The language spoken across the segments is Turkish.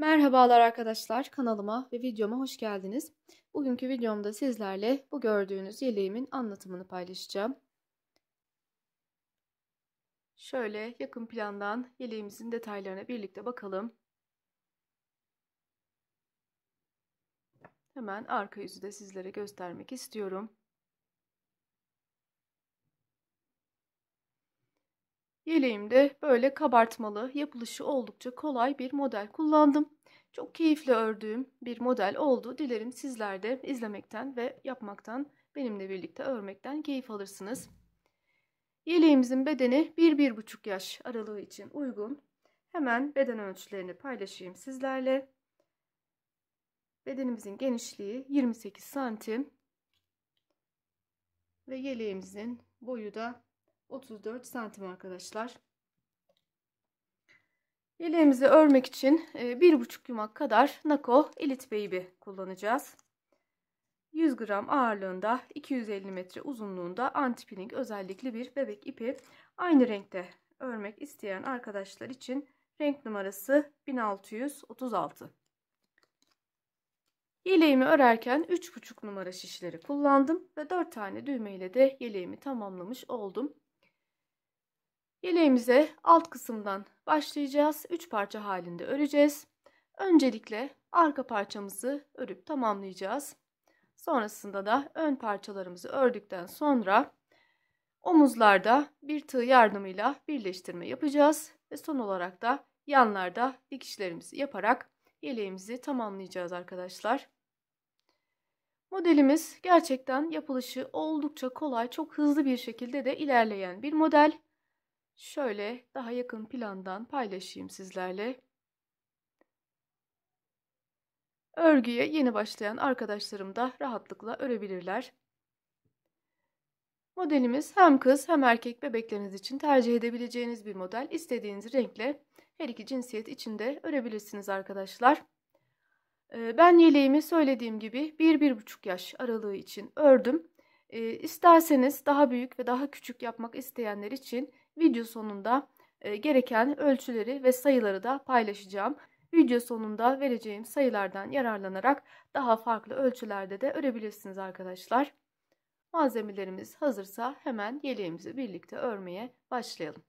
Merhabalar arkadaşlar, kanalıma ve videoma hoş geldiniz. Bugünkü videomda sizlerle bu gördüğünüz yeleğimin anlatımını paylaşacağım. Şöyle yakın plandan yeleğimizin detaylarına birlikte bakalım. Hemen arka yüzü de sizlere göstermek istiyorum. Yeleğimde böyle kabartmalı, yapılışı oldukça kolay bir model kullandım. Çok keyifli ördüğüm bir model oldu. Dilerim sizler de izlemekten ve yapmaktan, benimle birlikte örmekten keyif alırsınız. Yeleğimizin bedeni 1-1,5 yaş aralığı için uygun. Hemen beden ölçülerini paylaşayım sizlerle. Bedenimizin genişliği 28 santim ve yeleğimizin boyu da 34 santim arkadaşlar. Yeleğimizi örmek için 1,5 yumak kadar Nako Elite Baby kullanacağız. 100 gram ağırlığında, 250 metre uzunluğunda anti-piling özellikli bir bebek ipi. Aynı renkte örmek isteyen arkadaşlar için renk numarası 1636. Yeleğimi örerken 3,5 numara şişleri kullandım ve 4 tane düğme ile de yeleğimi tamamlamış oldum. Yeleğimize alt kısımdan başlayacağız. 3 parça halinde öreceğiz. Öncelikle arka parçamızı örüp tamamlayacağız. Sonrasında da ön parçalarımızı ördükten sonra omuzlarda bir tığ yardımıyla birleştirme yapacağız ve son olarak da yanlarda dikişlerimizi yaparak yeleğimizi tamamlayacağız arkadaşlar. Modelimiz gerçekten yapılışı oldukça kolay, çok hızlı bir şekilde de ilerleyen bir model. Şöyle daha yakın plandan paylaşayım sizlerle. Örgüye yeni başlayan arkadaşlarım da rahatlıkla örebilirler. Modelimiz hem kız hem erkek bebekleriniz için tercih edebileceğiniz bir model. İstediğiniz renkle her iki cinsiyet için de örebilirsiniz arkadaşlar. Ben yeleğimi söylediğim gibi 1-1,5 yaş aralığı için ördüm. İsterseniz daha büyük ve daha küçük yapmak isteyenler için video sonunda gereken ölçüleri ve sayıları da paylaşacağım. Video sonunda vereceğim sayılardan yararlanarak daha farklı ölçülerde de örebilirsiniz arkadaşlar. Malzemelerimiz hazırsa hemen yeleğimizi birlikte örmeye başlayalım.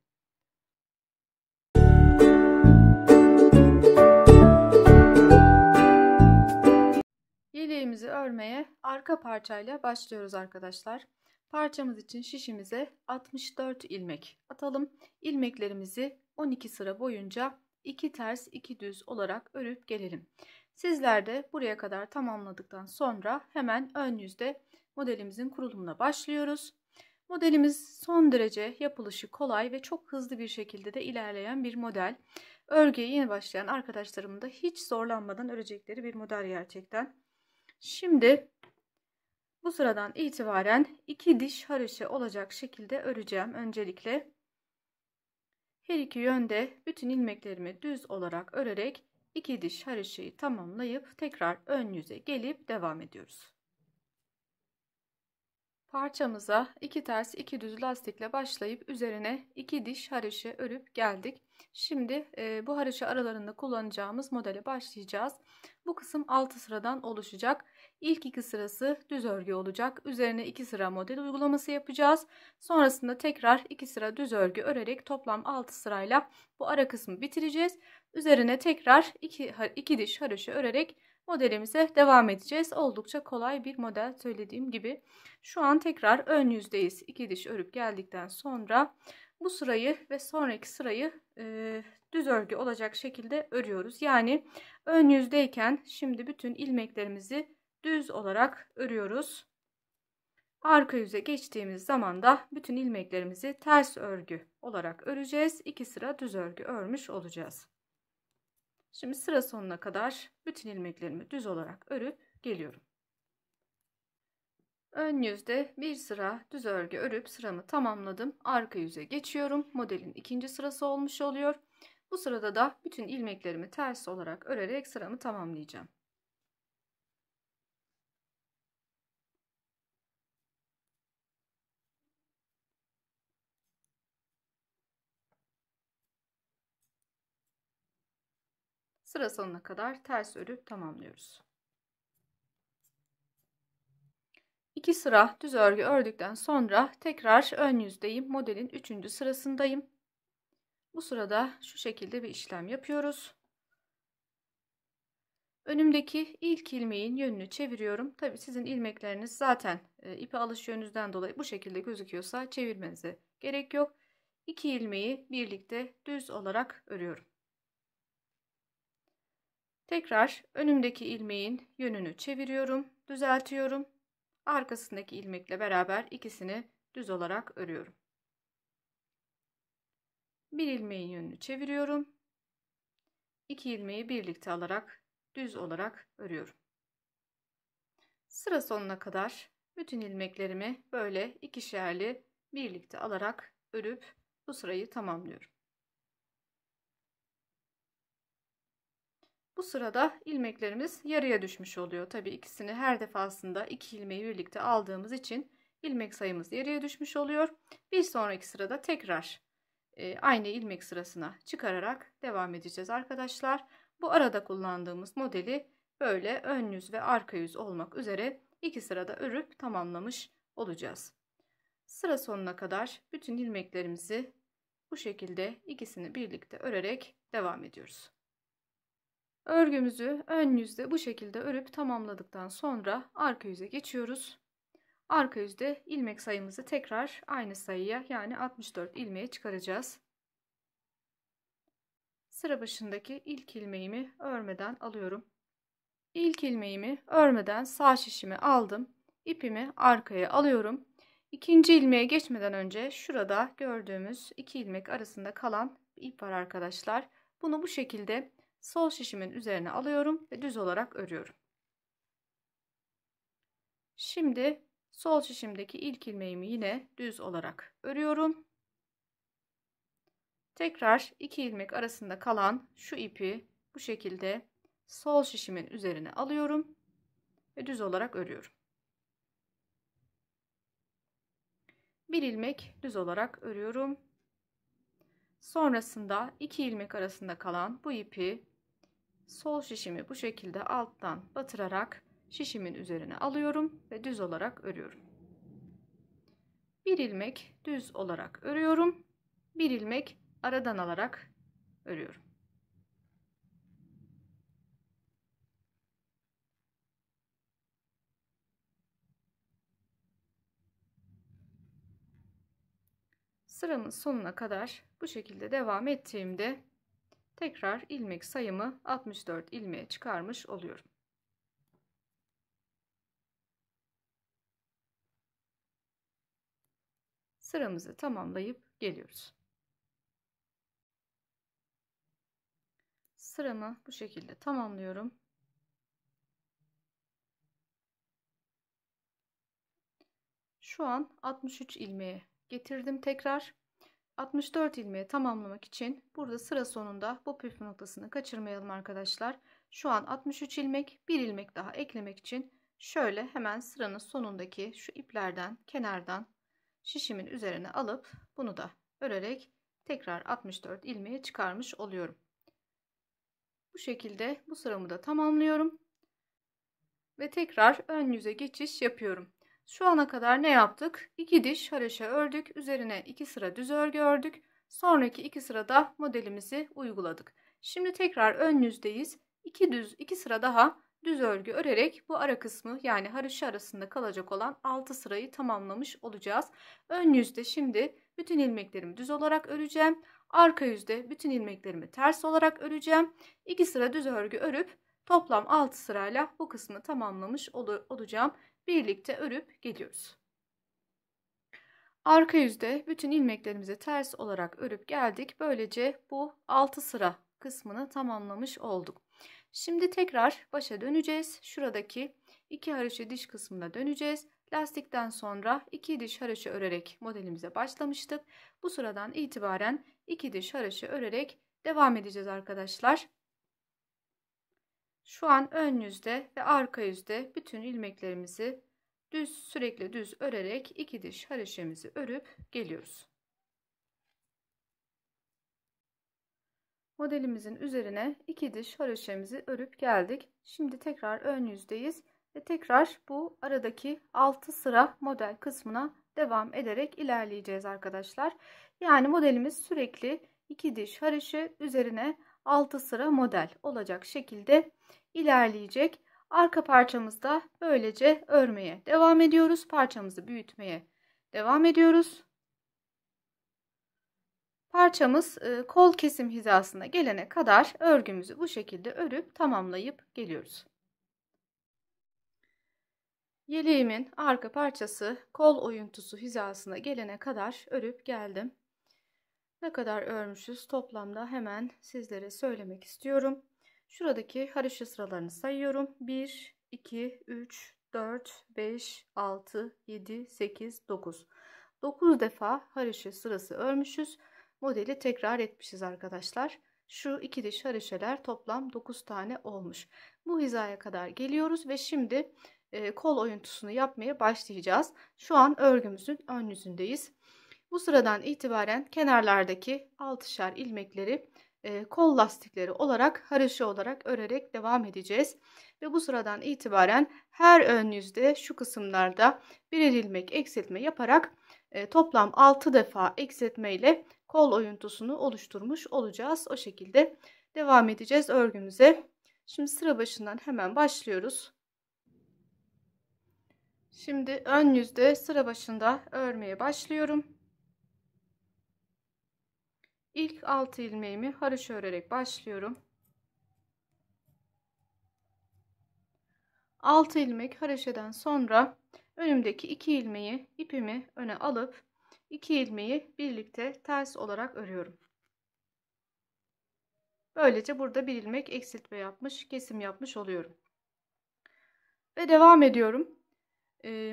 Yeleğimizi örmeye arka parçayla başlıyoruz arkadaşlar. Parçamız için şişimize 64 ilmek atalım. İlmeklerimizi 12 sıra boyunca 2 ters 2 düz olarak örüp gelelim. Sizler de buraya kadar tamamladıktan sonra hemen ön yüzde modelimizin kurulumuna başlıyoruz. Modelimiz son derece yapılışı kolay ve çok hızlı bir şekilde de ilerleyen bir model. Örgüye yeni başlayan arkadaşlarım da hiç zorlanmadan örecekleri bir model gerçekten. Şimdi bu sıradan itibaren 2 diş haroşa olacak şekilde öreceğim. Öncelikle her iki yönde bütün ilmeklerimi düz olarak örerek 2 diş haroşayı tamamlayıp tekrar ön yüze gelip devam ediyoruz. Parçamıza 2 ters 2 düz lastikle başlayıp üzerine 2 diş haroşa örüp geldik. Şimdi bu haroşa aralarında kullanacağımız modele başlayacağız. Bu kısım 6 sıradan oluşacak. İlk 2 sırası düz örgü olacak. Üzerine 2 sıra model uygulaması yapacağız. Sonrasında tekrar 2 sıra düz örgü örerek toplam 6 sırayla bu ara kısmı bitireceğiz. Üzerine tekrar 2 diş haroşa örerek modelimize devam edeceğiz. Oldukça kolay bir model söylediğim gibi. Şu an tekrar ön yüzdeyiz. 2 diş örüp geldikten sonra bu sırayı ve sonraki sırayı düz örgü olacak şekilde örüyoruz. Yani ön yüzdeyken şimdi bütün ilmeklerimizi düz olarak örüyoruz. Arka yüze geçtiğimiz zaman da bütün ilmeklerimizi ters örgü olarak öreceğiz. 2 sıra düz örgü örmüş olacağız. Şimdi sıra sonuna kadar bütün ilmeklerimi düz olarak örüp geliyorum. Ön yüzde bir sıra düz örgü örüp sıramı tamamladım. Arka yüze geçiyorum. Modelin ikinci sırası olmuş oluyor. Bu sırada da bütün ilmeklerimi ters olarak örerek sıramı tamamlayacağım. Sıra sonuna kadar ters örüp tamamlıyoruz. 2 sıra düz örgü ördükten sonra tekrar ön yüzdeyim. Modelin 3. sırasındayım. Bu sırada şu şekilde bir işlem yapıyoruz. Önümdeki ilk ilmeğin yönünü çeviriyorum. Tabi sizin ilmekleriniz zaten ipe alış yönünüzden dolayı bu şekilde gözüküyorsa çevirmenize gerek yok. 2 ilmeği birlikte düz olarak örüyorum. Tekrar önümdeki ilmeğin yönünü çeviriyorum, düzeltiyorum. Arkasındaki ilmekle beraber ikisini düz olarak örüyorum. Bir ilmeğin yönünü çeviriyorum. 2 ilmeği birlikte alarak düz olarak örüyorum. Sıra sonuna kadar bütün ilmeklerimi böyle ikişerli birlikte alarak örüp bu sırayı tamamlıyorum. Bu sırada ilmeklerimiz yarıya düşmüş oluyor. Tabii ikisini her defasında 2 ilmeği birlikte aldığımız için ilmek sayımız yarıya düşmüş oluyor. Bir sonraki sırada tekrar aynı ilmek sırasına çıkararak devam edeceğiz arkadaşlar. Bu arada kullandığımız modeli böyle ön yüz ve arka yüz olmak üzere 2 sırada örüp tamamlamış olacağız. Sıra sonuna kadar bütün ilmeklerimizi bu şekilde ikisini birlikte örerek devam ediyoruz. Örgümüzü ön yüzde bu şekilde örüp tamamladıktan sonra arka yüze geçiyoruz. Arka yüzde ilmek sayımızı tekrar aynı sayıya, yani 64 ilmeğe çıkaracağız. Sıra başındaki ilk ilmeğimi örmeden alıyorum. İlk ilmeğimi örmeden sağ şişimi aldım. İpimi arkaya alıyorum. İkinci ilmeğe geçmeden önce şurada gördüğümüz 2 ilmek arasında kalan bir ip var arkadaşlar. Bunu bu şekilde sol şişimin üzerine alıyorum ve düz olarak örüyorum. Şimdi sol şişimdeki ilk ilmeğimi yine düz olarak örüyorum. Tekrar 2 ilmek arasında kalan şu ipi bu şekilde sol şişimin üzerine alıyorum ve düz olarak örüyorum. Bir ilmek düz olarak örüyorum. Sonrasında 2 ilmek arasında kalan bu ipi sol şişimi bu şekilde alttan batırarak şişimin üzerine alıyorum ve düz olarak örüyorum. Bir ilmek düz olarak örüyorum. Bir ilmek aradan alarak örüyorum. Sıramın sonuna kadar bu şekilde devam ettiğimde tekrar ilmek sayımı 64 ilmeğe çıkarmış oluyorum. Sıramızı tamamlayıp geliyoruz. Sıramı bu şekilde tamamlıyorum. Şu an 63 ilmeğe getirdim tekrar. 64 ilmeği tamamlamak için burada sıra sonunda bu püf noktasını kaçırmayalım arkadaşlar. Şu an 63 ilmek, bir ilmek daha eklemek için şöyle hemen sıranın sonundaki şu iplerden kenardan şişimin üzerine alıp bunu da örerek tekrar 64 ilmeği çıkarmış oluyorum. Bu şekilde bu sıramı da tamamlıyorum ve tekrar ön yüze geçiş yapıyorum. Şu ana kadar ne yaptık? 2 diş haroşa ördük. Üzerine 2 sıra düz örgü ördük. Sonraki 2 sırada modelimizi uyguladık. Şimdi tekrar ön yüzdeyiz. 2 sıra daha düz örgü örerek bu ara kısmı, yani haroşa arasında kalacak olan 6 sırayı tamamlamış olacağız. Ön yüzde şimdi bütün ilmeklerimi düz olarak öreceğim. Arka yüzde bütün ilmeklerimi ters olarak öreceğim. 2 sıra düz örgü örüp toplam 6 sırayla bu kısmı tamamlamış olacağım. Birlikte örüp geliyoruz. Arka yüzde bütün ilmeklerimizi ters olarak örüp geldik. Böylece bu 6 sıra kısmını tamamlamış olduk. Şimdi tekrar başa döneceğiz. Şuradaki 2 haroşa diş kısmına döneceğiz. Lastikten sonra 2 diş haroşa örerek modelimize başlamıştık. Bu sıradan itibaren 2 diş haroşa örerek devam edeceğiz arkadaşlar. Şu an ön yüzde ve arka yüzde bütün ilmeklerimizi sürekli düz örerek 2 diş haroşamızı örüp geliyoruz. Modelimizin üzerine 2 diş haroşemizi örüp geldik. Şimdi tekrar ön yüzdeyiz ve tekrar bu aradaki 6 sıra model kısmına devam ederek ilerleyeceğiz arkadaşlar. Yani modelimiz sürekli 2 diş haroşa üzerine 6 sıra model olacak şekilde ilerleyecek. Arka parçamızda böylece örmeye devam ediyoruz. Parçamızı büyütmeye devam ediyoruz. Parçamız kol kesim hizasına gelene kadar örgümüzü bu şekilde örüp tamamlayıp geliyoruz. Yeleğimin arka parçası kol oyuntusu hizasına gelene kadar örüp geldim. Ne kadar örmüşüz toplamda hemen sizlere söylemek istiyorum. Şuradaki haroşa sıralarını sayıyorum. 1, 2, 3, 4, 5, 6, 7, 8, 9. 9 defa haroşa sırası örmüşüz. Modeli tekrar etmişiz arkadaşlar. Şu 2 diş haroşalar toplam 9 tane olmuş. Bu hizaya kadar geliyoruz ve şimdi kol oyuntusunu yapmaya başlayacağız. Şu an örgümüzün ön yüzündeyiz. Bu sıradan itibaren kenarlardaki 6'şer ilmekleri kol lastikleri olarak haroşa olarak örerek devam edeceğiz. Ve bu sıradan itibaren her ön yüzde şu kısımlarda birer ilmek eksiltme yaparak toplam 6 defa eksiltme ile kol oyuntusunu oluşturmuş olacağız. O şekilde devam edeceğiz örgümüze. Şimdi sıra başından hemen başlıyoruz. Şimdi ön yüzde sıra başında örmeye başlıyorum. İlk 6 ilmeğimi haroşa örerek başlıyorum. 6 ilmek haroşadan sonra önümdeki 2 ilmeği ipimi öne alıp 2 ilmeği birlikte ters olarak örüyorum. Böylece burada bir ilmek eksiltme yapmış, kesim yapmış oluyorum. Ve devam ediyorum.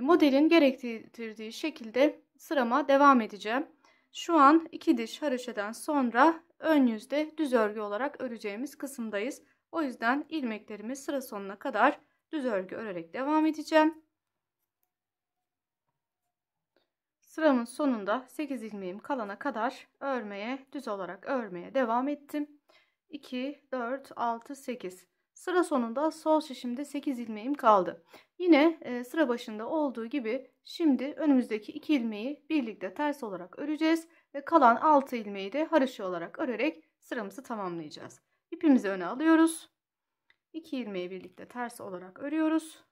Modelin gerektirdiği şekilde sırama devam edeceğim. Şu an 2 diş haroşadan sonra ön yüzde düz örgü olarak öreceğimiz kısımdayız. O yüzden ilmeklerimi sıra sonuna kadar düz örgü örerek devam edeceğim. Sıramın sonunda 8 ilmeğim kalana kadar örmeye, düz olarak örmeye devam ettim. 2, 4, 6, 8. Sıra sonunda sol şişimde 8 ilmeğim kaldı. Yine sıra başında olduğu gibi şimdi önümüzdeki 2 ilmeği birlikte ters olarak öreceğiz ve kalan 6 ilmeği de haroşa olarak örerek sıramızı tamamlayacağız. İpimizi öne alıyoruz. 2 ilmeği birlikte ters olarak örüyoruz.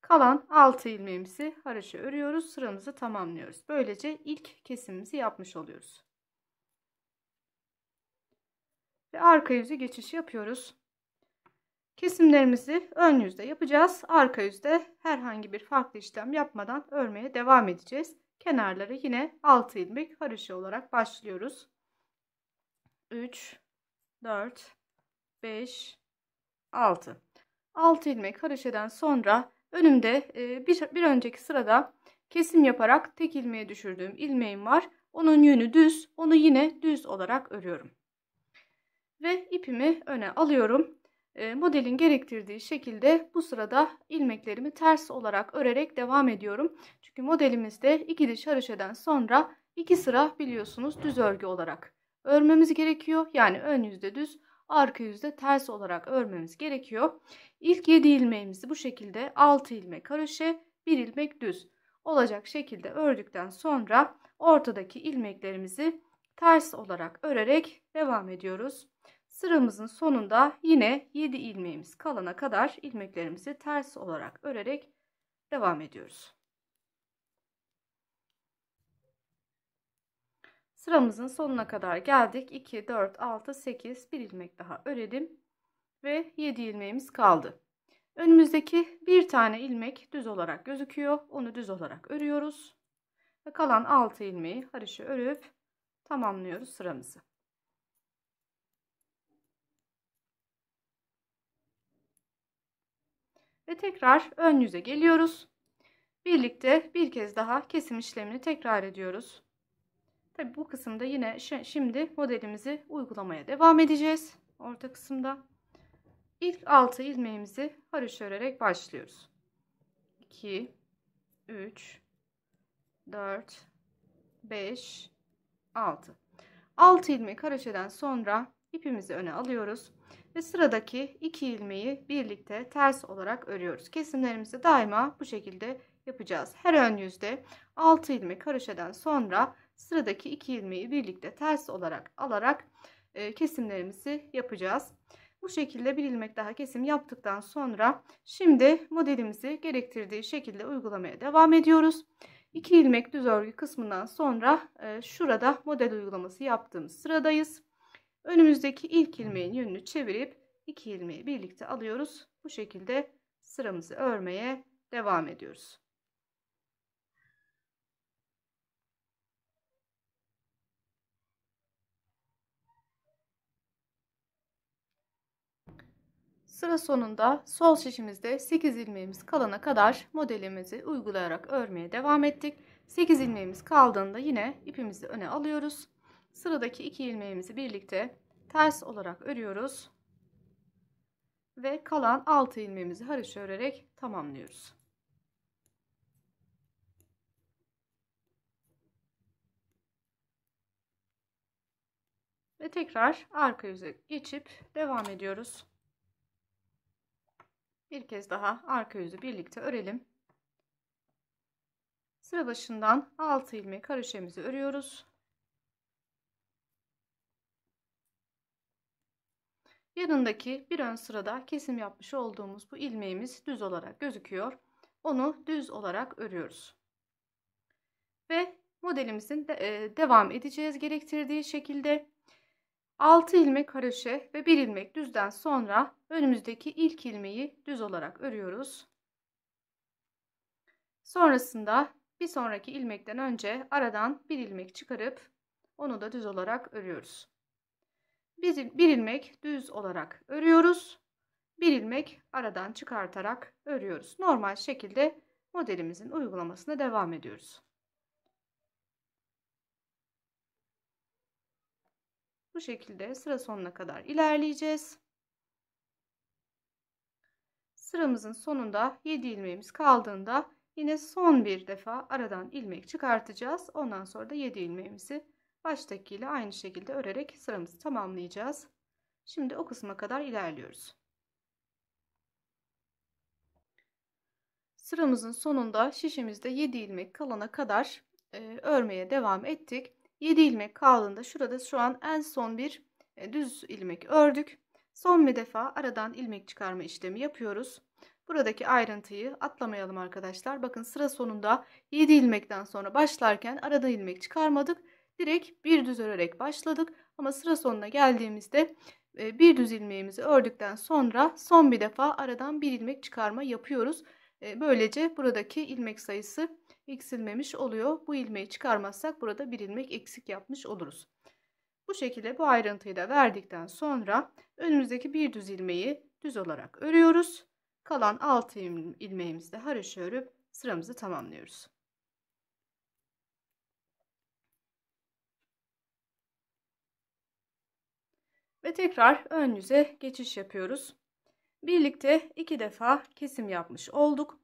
Kalan 6 ilmeğimizi haroşa örüyoruz. Sıramızı tamamlıyoruz. Böylece ilk kesimimizi yapmış oluyoruz. Ve arka yüze geçiş yapıyoruz. Kesimlerimizi ön yüzde yapacağız. Arka yüzde herhangi bir farklı işlem yapmadan örmeye devam edeceğiz. Kenarları yine 6 ilmek haroşa olarak başlıyoruz. 3, 4, 5, 6. 6 ilmek haroşadan sonra önümde bir önceki sırada kesim yaparak tek ilmeğe düşürdüğüm ilmeğim var. Onun yönü düz. Onu yine düz olarak örüyorum. Ve ipimi öne alıyorum. Modelin gerektirdiği şekilde bu sırada ilmeklerimi ters olarak örerek devam ediyorum. Çünkü modelimizde 2 diş haroşadan sonra 2 sıra biliyorsunuz düz örgü olarak örmemiz gerekiyor. Yani ön yüzde düz, arka yüzde ters olarak örmemiz gerekiyor. İlk 7 ilmeğimizi bu şekilde 6 ilmek haroşa, 1 ilmek düz olacak şekilde ördükten sonra ortadaki ilmeklerimizi ters olarak örerek devam ediyoruz. Sıramızın sonunda yine 7 ilmeğimiz kalana kadar ilmeklerimizi ters olarak örerek devam ediyoruz. Sıramızın sonuna kadar geldik. 2, 4, 6, 8 bir ilmek daha örelim ve 7 ilmeğimiz kaldı. Önümüzdeki bir tane ilmek düz olarak gözüküyor. Onu düz olarak örüyoruz. Ve kalan 6 ilmeği haroşa örüp tamamlıyoruz sıramızı. Ve tekrar ön yüze geliyoruz. Birlikte bir kez daha kesim işlemini tekrar ediyoruz. Tabi bu kısımda yine şimdi modelimizi uygulamaya devam edeceğiz. Orta kısımda. İlk 6 ilmeğimizi haroşa örerek başlıyoruz. 2, 3, 4, 5, 6. 6 ilmek haroşeden sonra ipimizi öne alıyoruz ve sıradaki 2 ilmeği birlikte ters olarak örüyoruz. Kesimlerimizi daima bu şekilde yapacağız. Her ön yüzde 6 ilmek haroşeden sonra sıradaki 2 ilmeği birlikte ters olarak alarak kesimlerimizi yapacağız. Bu şekilde bir ilmek daha kesim yaptıktan sonra şimdi modelimizi gerektirdiği şekilde uygulamaya devam ediyoruz. 2 ilmek düz örgü kısmından sonra şurada model uygulaması yaptığımız sıradayız. Önümüzdeki ilk ilmeğin yönünü çevirip 2 ilmeği birlikte alıyoruz. Bu şekilde sıramızı örmeye devam ediyoruz. Sıra sonunda sol şişimizde 8 ilmeğimiz kalana kadar modelimizi uygulayarak örmeye devam ettik. 8 ilmeğimiz kaldığında yine ipimizi öne alıyoruz. Sıradaki 2 ilmeğimizi birlikte ters olarak örüyoruz. Ve kalan 6 ilmeğimizi haroşa örerek tamamlıyoruz. Ve tekrar arka yüze geçip devam ediyoruz. Bir kez daha arka yüzü birlikte örelim. Sıra başından 6 ilmek haroşamızı örüyoruz. Yanındaki bir ön sırada kesim yapmış olduğumuz bu ilmeğimiz düz olarak gözüküyor. Onu düz olarak örüyoruz. Ve modelimizin devam edeceğiz gerektirdiği şekilde. 6 ilmek haroşe ve 1 ilmek düzden sonra önümüzdeki ilk ilmeği düz olarak örüyoruz. Sonrasında bir sonraki ilmekten önce aradan bir ilmek çıkarıp onu da düz olarak örüyoruz. Bir ilmek düz olarak örüyoruz. Bir ilmek aradan çıkartarak örüyoruz. Normal şekilde modelimizin uygulamasına devam ediyoruz. Bu şekilde sıra sonuna kadar ilerleyeceğiz. Sıramızın sonunda 7 ilmeğimiz kaldığında yine son bir defa aradan ilmek çıkartacağız. Ondan sonra da 7 ilmeğimizi baştakiyle aynı şekilde örerek sıramızı tamamlayacağız. Şimdi o kısma kadar ilerliyoruz. Sıramızın sonunda şişimizde 7 ilmek kalana kadar örmeye devam ettik. 7 ilmek kaldığında şurada şu an en son bir düz ilmek ördük. Son bir defa aradan ilmek çıkarma işlemi yapıyoruz. Buradaki ayrıntıyı atlamayalım arkadaşlar. Bakın sıra sonunda 7 ilmekten sonra başlarken aradan ilmek çıkarmadık. Direkt bir düz örerek başladık. Ama sıra sonuna geldiğimizde bir düz ilmeğimizi ördükten sonra son bir defa aradan bir ilmek çıkarma yapıyoruz. Böylece buradaki ilmek sayısı eksilmemiş oluyor. Bu ilmeği çıkarmazsak burada bir ilmek eksik yapmış oluruz. Bu şekilde bu ayrıntıyı da verdikten sonra önümüzdeki bir düz ilmeği düz olarak örüyoruz. Kalan 6 ilmeğimizde haroşa örüp sıramızı tamamlıyoruz. Ve tekrar ön yüze geçiş yapıyoruz. Birlikte 2 defa kesim yapmış olduk.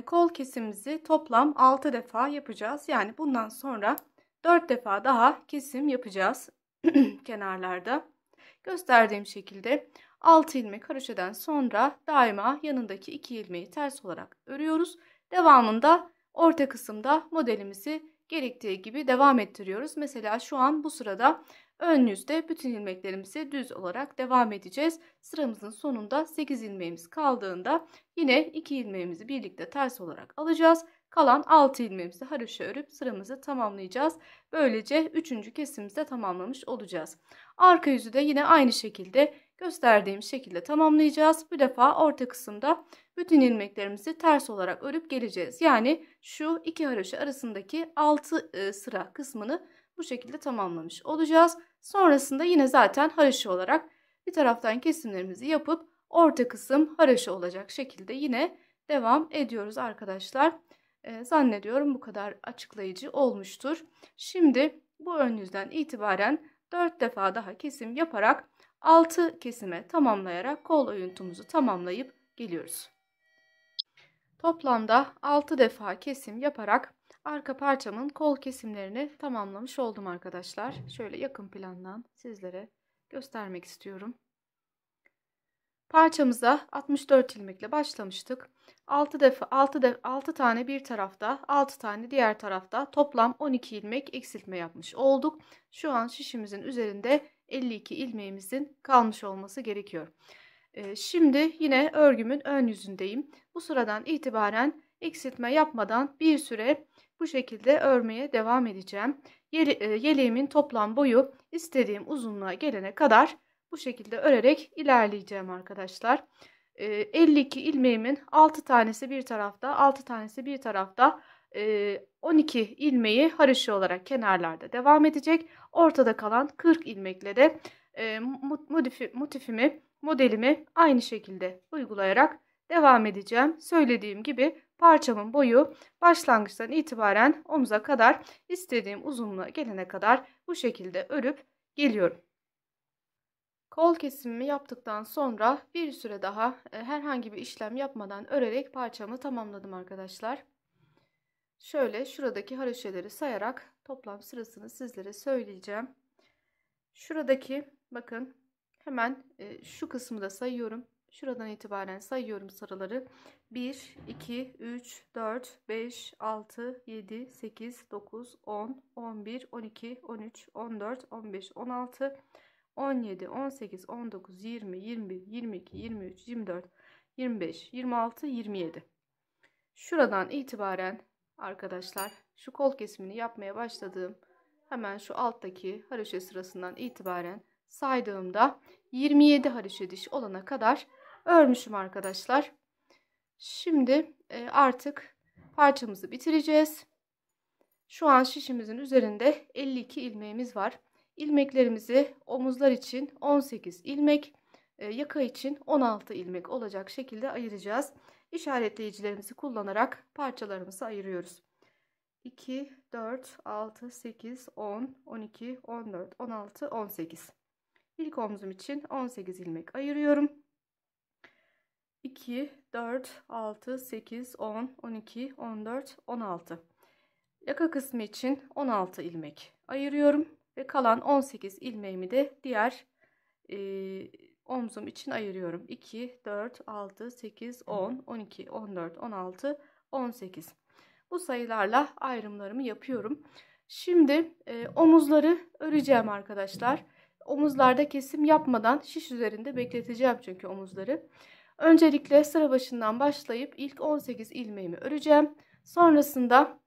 Kol kesimimizi toplam 6 defa yapacağız. Yani bundan sonra 4 defa daha kesim yapacağız kenarlarda. Gösterdiğim şekilde 6 ilmek haroşadan sonra daima yanındaki 2 ilmeği ters olarak örüyoruz. Devamında orta kısımda modelimizi gerektiği gibi devam ettiriyoruz. Mesela şu an bu sırada ön yüzde bütün ilmeklerimizi düz olarak devam edeceğiz. Sıramızın sonunda 8 ilmeğimiz kaldığında yine 2 ilmeğimizi birlikte ters olarak alacağız. Kalan 6 ilmeğimizi haroşa örüp sıramızı tamamlayacağız. Böylece 3. kesimimizi de tamamlamış olacağız. Arka yüzü de yine aynı şekilde gösterdiğim şekilde tamamlayacağız. Bu defa orta kısımda bütün ilmeklerimizi ters olarak örüp geleceğiz. Yani şu iki haroşa arasındaki 6 sıra kısmını bu şekilde tamamlamış olacağız. Sonrasında yine zaten haroşa olarak bir taraftan kesimlerimizi yapıp orta kısım haroşa olacak şekilde yine devam ediyoruz arkadaşlar. Zannediyorum bu kadar açıklayıcı olmuştur. Şimdi bu ön yüzden itibaren 4 defa daha kesim yaparak 6 kesime tamamlayarak kol oyuntumuzu tamamlayıp geliyoruz. Toplamda 6 defa kesim yaparak Arka parçamın kol kesimlerini tamamlamış oldum arkadaşlar. Şöyle yakın plandan sizlere göstermek istiyorum. Parçamıza 64 ilmekle başlamıştık. 6 tane bir tarafta, 6 tane diğer tarafta toplam 12 ilmek eksiltme yapmış olduk. Şu an şişimizin üzerinde 52 ilmeğimizin kalmış olması gerekiyor. Şimdi yine örgümün ön yüzündeyim. Bu sıradan itibaren eksiltme yapmadan bir süre bu şekilde örmeye devam edeceğim. Yeleğimin toplam boyu istediğim uzunluğa gelene kadar bu şekilde örerek ilerleyeceğim arkadaşlar. 52 ilmeğimin 6 tanesi bir tarafta, 6 tanesi bir tarafta. 12 ilmeği haroşa olarak kenarlarda devam edecek. Ortada kalan 40 ilmekle de modelimi aynı şekilde uygulayarak devam edeceğim. Söylediğim gibi parçamın boyu başlangıçtan itibaren omuza kadar istediğim uzunluğa gelene kadar bu şekilde örüp geliyorum. Kol kesimimi yaptıktan sonra bir süre daha herhangi bir işlem yapmadan örerek parçamı tamamladım arkadaşlar. Şöyle şuradaki haroşeleri sayarak toplam sırasını sizlere söyleyeceğim. Şuradaki bakın hemen şu kısmı da sayıyorum. Şuradan itibaren sayıyorum sıraları. 1, 2, 3, 4, 5, 6, 7, 8, 9, 10, 11, 12, 13, 14, 15, 16, 17, 18, 19, 20, 21, 22, 23, 24, 25, 26, 27. Şuradan itibaren arkadaşlar şu kol kesimini yapmaya başladığım hemen şu alttaki haroşa sırasından itibaren saydığımda 27 haroşa diş olana kadar örmüşüm arkadaşlar. Şimdi artık parçamızı bitireceğiz. Şu an şişimizin üzerinde 52 ilmeğimiz var. İlmeklerimizi omuzlar için 18 ilmek, yaka için 16 ilmek olacak şekilde ayıracağız. İşaretleyicilerimizi kullanarak parçalarımızı ayırıyoruz. 2, 4, 6, 8, 10, 12, 14, 16, 18. İlk omzum için 18 ilmek ayırıyorum. 2, 4, 6, 8, 10, 12, 14, 16. Yaka kısmı için 16 ilmek ayırıyorum ve kalan 18 ilmeğimi de diğer omzum için ayırıyorum. 2, 4, 6, 8, 10, 12, 14, 16, 18. Bu sayılarla ayrımlarımı yapıyorum. Şimdi omuzları öreceğim arkadaşlar. Omuzlarda kesim yapmadan şiş üzerinde bekleteceğim çünkü omuzları. Öncelikle sıra başından başlayıp ilk 18 ilmeğimi öreceğim. Sonrasında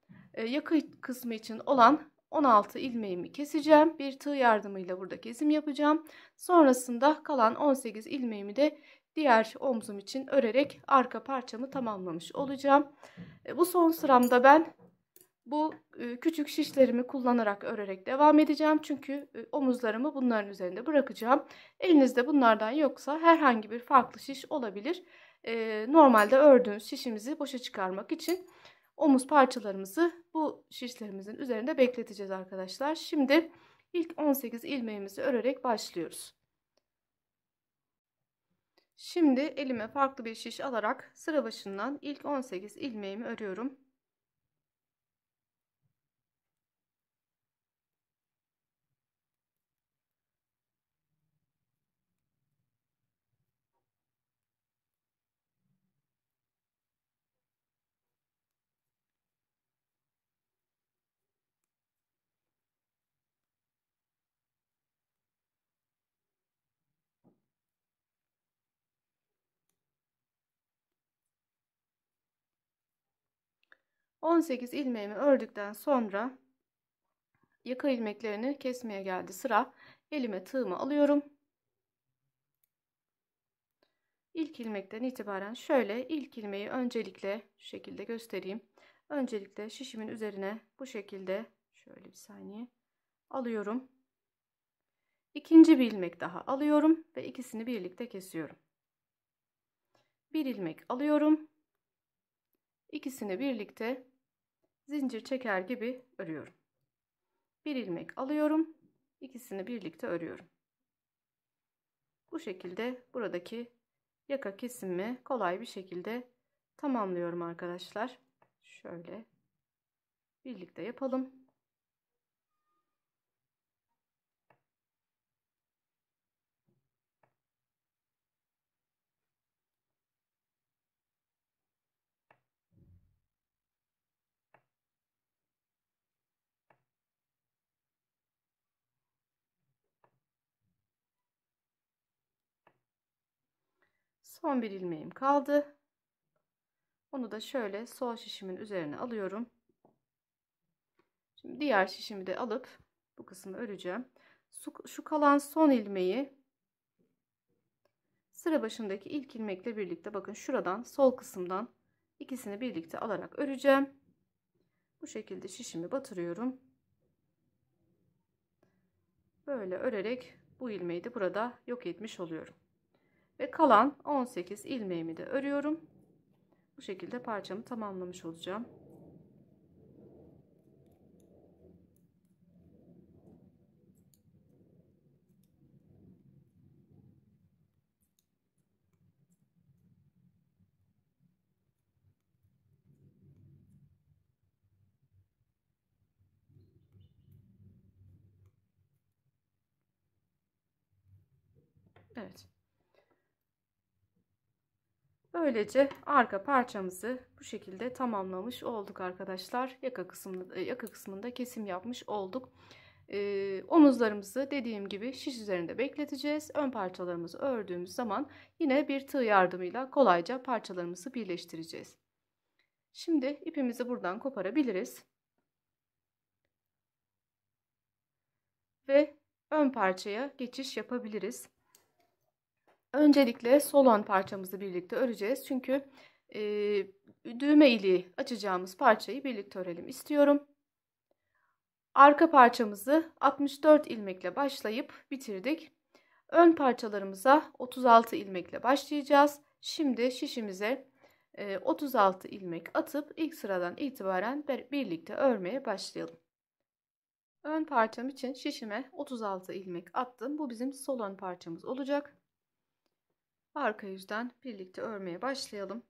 yaka kısmı için olan 16 ilmeğimi keseceğim. Bir tığ yardımıyla burada kesim yapacağım. Sonrasında kalan 18 ilmeğimi de diğer omzum için örerek arka parçamı tamamlamış olacağım. Bu son sıramda ben bu küçük şişlerimi kullanarak örerek devam edeceğim. Çünkü omuzlarımı bunların üzerinde bırakacağım. Elinizde bunlardan yoksa herhangi bir farklı şiş olabilir. Normalde ördüğünüz şişimizi boşa çıkarmak için omuz parçalarımızı bu şişlerimizin üzerinde bekleteceğiz arkadaşlar. Şimdi ilk 18 ilmeğimizi örerek başlıyoruz. Şimdi elime farklı bir şiş alarak sıra başından ilk 18 ilmeğimi örüyorum. ...18 ilmeğimi ördükten sonra yaka ilmeklerini kesmeye geldi sıra. Elime tığımı alıyorum. İlk ilmekten itibaren şöyle ilk ilmeği öncelikle şu şekilde göstereyim. Öncelikle şişimin üzerine bu şekilde şöyle bir saniye alıyorum. İkinci bir ilmek daha alıyorum ve ikisini birlikte kesiyorum. Bir ilmek alıyorum. İkisini birlikte zincir çeker gibi örüyorum. Bir ilmek alıyorum. İkisini birlikte örüyorum. Bu şekilde buradaki yaka kesimimi kolay bir şekilde tamamlıyorum arkadaşlar. Şöyle birlikte yapalım. Son bir ilmeğim kaldı. Onu da şöyle sol şişimin üzerine alıyorum. Şimdi diğer şişimi de alıp bu kısmı öreceğim. Şu kalan son ilmeği sıra başındaki ilk ilmekle birlikte, bakın şuradan sol kısımdan ikisini birlikte alarak öreceğim. Bu şekilde şişimi batırıyorum. Böyle örerek bu ilmeği de burada yok etmiş oluyorum. Ve kalan 18 ilmeğimi de örüyorum. Bu şekilde parçamı tamamlamış olacağım. Evet. Böylece arka parçamızı bu şekilde tamamlamış olduk arkadaşlar. Yaka kısmında kesim yapmış olduk. Omuzlarımızı dediğim gibi şiş üzerinde bekleteceğiz. Ön parçalarımızı ördüğümüz zaman yine bir tığ yardımıyla kolayca parçalarımızı birleştireceğiz. Şimdi ipimizi buradan koparabiliriz. Ve ön parçaya geçiş yapabiliriz. Öncelikle sol ön parçamızı birlikte öreceğiz. Çünkü düğme iliği açacağımız parçayı birlikte örelim istiyorum. Arka parçamızı 64 ilmekle başlayıp bitirdik. Ön parçalarımıza 36 ilmekle başlayacağız. Şimdi şişimize 36 ilmek atıp ilk sıradan itibaren birlikte örmeye başlayalım. Ön parçam için şişime 36 ilmek attım. Bu bizim sol ön parçamız olacak. Arka yüzden birlikte örmeye başlayalım.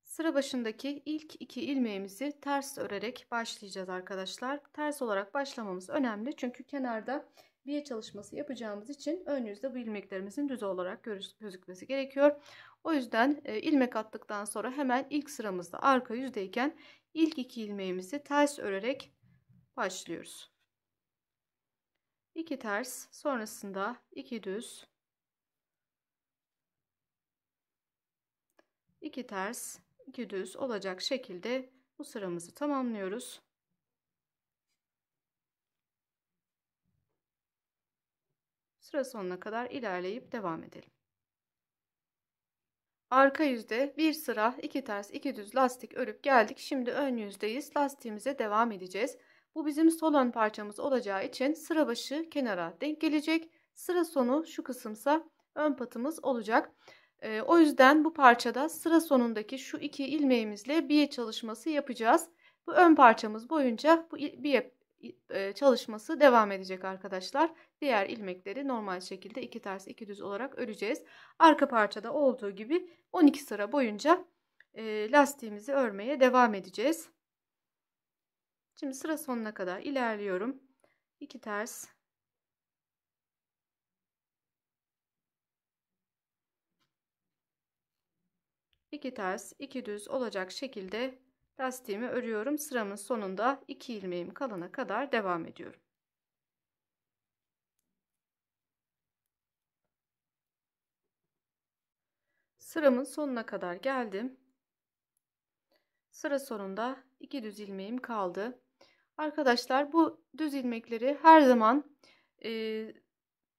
Sıra başındaki ilk 2 ilmeğimizi ters örerek başlayacağız arkadaşlar. Ters olarak başlamamız önemli. Çünkü kenarda biye çalışması yapacağımız için ön yüzde bu ilmeklerimizin düz olarak gözükmesi gerekiyor. O yüzden ilmek attıktan sonra hemen ilk sıramızda arka yüzdeyken ilk 2 ilmeğimizi ters örerek başlıyoruz. 2 ters, sonrasında 2 düz, 2 ters, 2 düz olacak şekilde bu sıramızı tamamlıyoruz. Sıra sonuna kadar ilerleyip devam edelim. Arka yüzde bir sıra 2 ters 2 düz lastik örüp geldik. Şimdi ön yüzdeyiz. Lastiğimize devam edeceğiz. Bu bizim sol ön parçamız olacağı için sıra başı kenara denk gelecek. Sıra sonu şu kısımsa ön patımız olacak. O yüzden bu parçada sıra sonundaki şu 2 ilmeğimizle biye çalışması yapacağız. Bu ön parçamız boyunca bu biye çalışması devam edecek arkadaşlar. Diğer ilmekleri normal şekilde 2 ters 2 düz olarak öreceğiz. Arka parçada olduğu gibi 12 sıra boyunca lastiğimizi örmeye devam edeceğiz. Şimdi sıra sonuna kadar ilerliyorum. 2 ters, 2 ters 2 düz olacak şekilde lastiğimi örüyorum. Sıramın sonunda 2 ilmeğim kalana kadar devam ediyorum. Sıramın sonuna kadar geldim. Sıra sonunda 2 düz ilmeğim kaldı. Arkadaşlar bu düz ilmekleri her zaman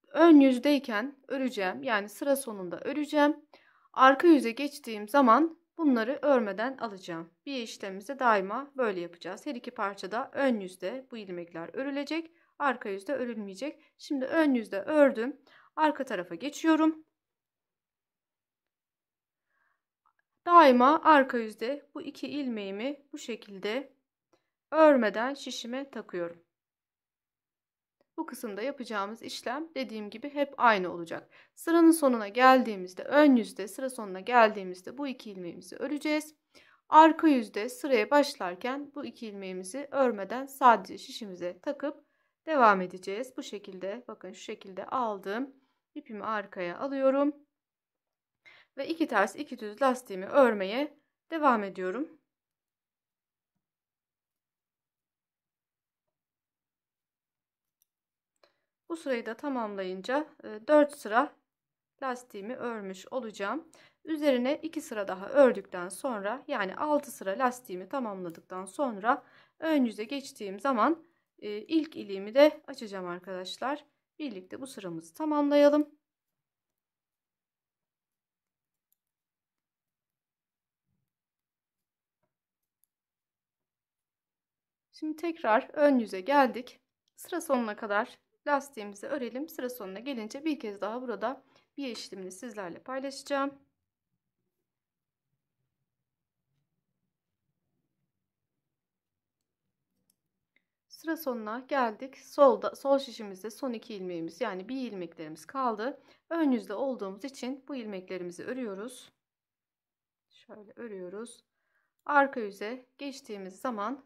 ön yüzdeyken öreceğim. Yani sıra sonunda öreceğim. Arka yüze geçtiğim zaman bunları örmeden alacağım. Bir işlemimizi daima böyle yapacağız. Her iki parçada ön yüzde bu ilmekler örülecek. Arka yüzde örülmeyecek. Şimdi ön yüzde ördüm. Arka tarafa geçiyorum. Daima arka yüzde bu iki ilmeğimi bu şekilde örmeden şişime takıyorum. Bu kısımda yapacağımız işlem dediğim gibi hep aynı olacak. Sıranın sonuna geldiğimizde ön yüzde, sıra sonuna geldiğimizde bu iki ilmeğimizi öreceğiz. Arka yüzde sıraya başlarken bu 2 ilmeğimizi örmeden sadece şişimize takıp devam edeceğiz. Bu şekilde bakın şu şekilde aldım. İpimi arkaya alıyorum. Ve 2 ters 2 düz lastiğimi örmeye devam ediyorum. Bu sırayı da tamamlayınca 4 sıra lastiğimi örmüş olacağım. Üzerine 2 sıra daha ördükten sonra yani 6 sıra lastiğimi tamamladıktan sonra ön yüze geçtiğim zaman ilk iliğimi de açacağım arkadaşlar. Birlikte bu sıramızı tamamlayalım. Şimdi tekrar ön yüze geldik. Sıra sonuna kadar lastiğimizi örelim. Sıra sonuna gelince bir kez daha burada bir işlemini sizlerle paylaşacağım. Sıra sonuna geldik. Sol şişimizde son 2 ilmeğimiz yani bir ilmeklerimiz kaldı. Ön yüzde olduğumuz için bu ilmeklerimizi örüyoruz. Şöyle örüyoruz. Arka yüze geçtiğimiz zaman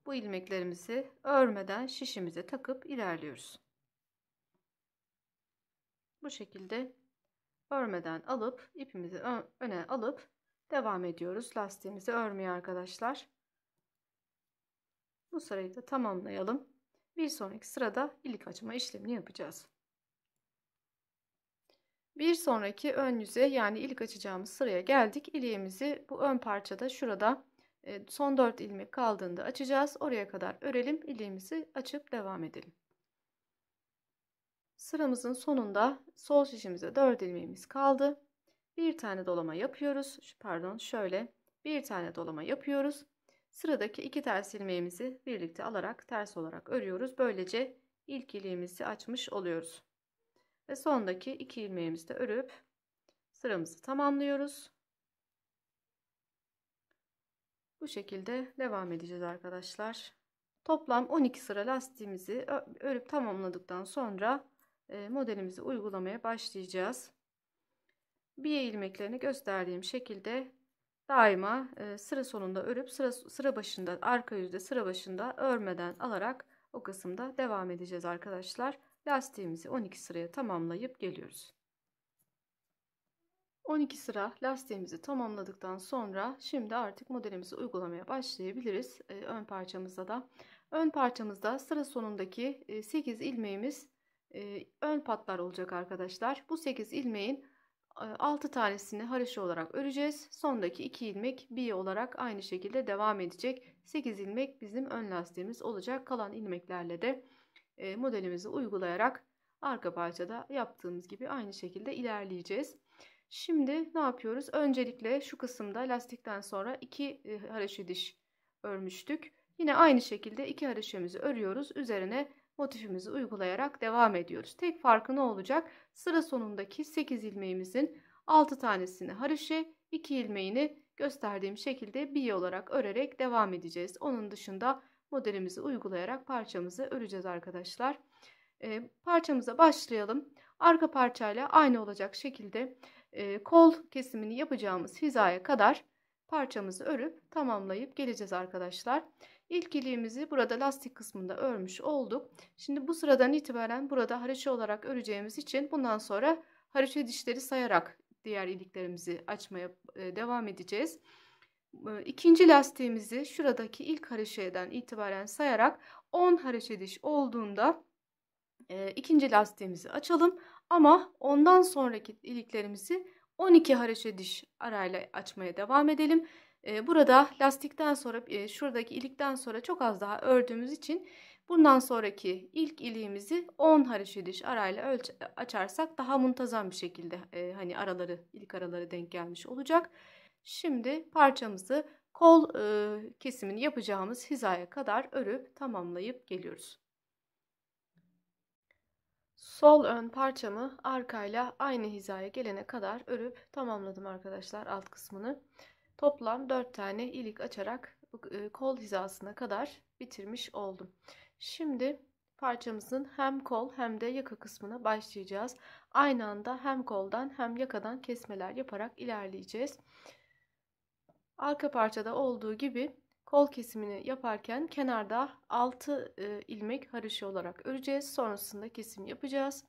bu ilmeklerimizi örmeden şişimize takıp ilerliyoruz. Bu şekilde örmeden alıp ipimizi öne alıp devam ediyoruz lastiğimizi örmeye arkadaşlar. Bu sırayı da tamamlayalım. Bir sonraki sırada ilik açma işlemini yapacağız. Bir sonraki ön yüze yani ilik açacağımız sıraya geldik. İliğimizi bu ön parçada şurada son 4 ilmek kaldığında açacağız. Oraya kadar örelim. İliğimizi açıp devam edelim. Sıramızın sonunda sol şişimize 4 ilmeğimiz kaldı. Bir tane dolama yapıyoruz. Pardon, şöyle bir tane dolama yapıyoruz. Sıradaki 2 ters ilmeğimizi birlikte alarak ters olarak örüyoruz. Böylece ilk iliğimizi açmış oluyoruz. Ve sondaki 2 ilmeğimizi de örüp sıramızı tamamlıyoruz. Bu şekilde devam edeceğiz arkadaşlar. Toplam 12 sıra lastiğimizi örüp tamamladıktan sonra modelimizi uygulamaya başlayacağız. Biye ilmeklerini gösterdiğim şekilde daima sıra sonunda örüp sıra başında arka yüzde sıra başında örmeden alarak o kısımda devam edeceğiz arkadaşlar. Lastiğimizi 12 sıraya tamamlayıp geliyoruz. 12 sıra lastiğimizi tamamladıktan sonra şimdi artık modelimizi uygulamaya başlayabiliriz. Ön parçamızda da. Ön parçamızda sıra sonundaki 8 ilmeğimiz ön patlar olacak arkadaşlar. Bu 8 ilmeğin 6 tanesini haroşa olarak öreceğiz. Sondaki 2 ilmek biye olarak aynı şekilde devam edecek. 8 ilmek bizim ön lastiğimiz olacak. Kalan ilmeklerle de modelimizi uygulayarak arka parçada yaptığımız gibi aynı şekilde ilerleyeceğiz. Şimdi ne yapıyoruz? Öncelikle şu kısımda lastikten sonra 2 haroşa diş örmüştük. Yine aynı şekilde 2 haroşamızı örüyoruz. Üzerine motifimizi uygulayarak devam ediyoruz. Tek farkı ne olacak? Sıra sonundaki 8 ilmeğimizin 6 tanesini haroşa, 2 ilmeğini gösterdiğim şekilde biye olarak örerek devam edeceğiz. Onun dışında modelimizi uygulayarak parçamızı öreceğiz arkadaşlar. Parçamıza başlayalım. Arka parçayla aynı olacak şekilde kol kesimini yapacağımız hizaya kadar parçamızı örüp tamamlayıp geleceğiz arkadaşlar. İlk iliğimizi burada lastik kısmında örmüş olduk. Şimdi bu sıradan itibaren burada haroşa olarak öreceğimiz için bundan sonra haroşa dişleri sayarak diğer iliklerimizi açmaya devam edeceğiz. İkinci lastiğimizi şuradaki ilk haroşadan itibaren sayarak 10 haroşa diş olduğunda ikinci lastiğimizi açalım. Ama ondan sonraki iliklerimizi 12 haroşa diş arayla açmaya devam edelim. Burada lastikten sonra şuradaki ilikten sonra çok az daha ördüğümüz için bundan sonraki ilk iliğimizi 10 haroşa diş arayla açarsak daha muntazam bir şekilde hani ilik araları denk gelmiş olacak. Şimdi parçamızı kol kesimini yapacağımız hizaya kadar örüp tamamlayıp geliyoruz. Sol ön parçamı arkayla aynı hizaya gelene kadar örüp tamamladım arkadaşlar alt kısmını. Toplam 4 tane ilik açarak kol hizasına kadar bitirmiş oldum. Şimdi parçamızın hem kol hem de yaka kısmına başlayacağız. Aynı anda hem koldan hem yakadan kesmeler yaparak ilerleyeceğiz. Arka parçada olduğu gibi kol kesimini yaparken kenarda 6 ilmek haroşa olarak öreceğiz. Sonrasında kesim yapacağız.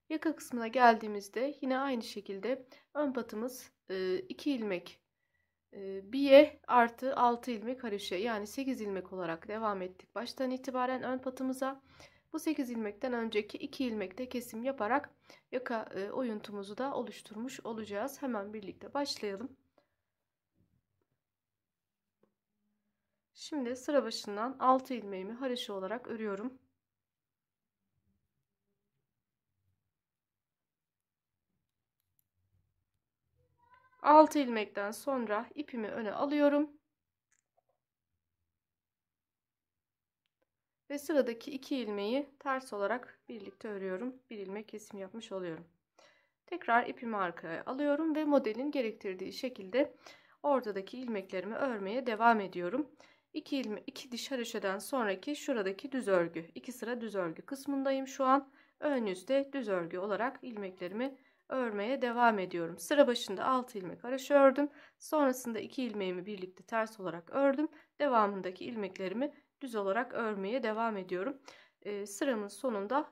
Yaka kısmına geldiğimizde yine aynı şekilde ön patımız 2 ilmek biye artı 6 ilmek haroşa, yani 8 ilmek olarak devam ettik baştan itibaren ön patımıza. Bu 8 ilmekten önceki 2 ilmekte kesim yaparak yaka oyuntumuzu da oluşturmuş olacağız. Hemen birlikte başlayalım. Şimdi sıra başından 6 ilmeğimi haroşa olarak örüyorum. Altı ilmekten sonra ipimi öne alıyorum ve sıradaki 2 ilmeği ters olarak birlikte örüyorum. Bir ilmek kesim yapmış oluyorum. Tekrar ipimi arkaya alıyorum ve modelin gerektirdiği şekilde ortadaki ilmeklerimi örmeye devam ediyorum. 2 diş haroşadan sonraki şuradaki düz örgü, 2 sıra düz örgü kısmındayım şu an. Ön yüzde düz örgü olarak ilmeklerimi örmeye devam ediyorum. Sıra başında 6 ilmek haroşa ördüm. Sonrasında 2 ilmeğimi birlikte ters olarak ördüm. Devamındaki ilmeklerimi düz olarak örmeye devam ediyorum. Sıramın sonunda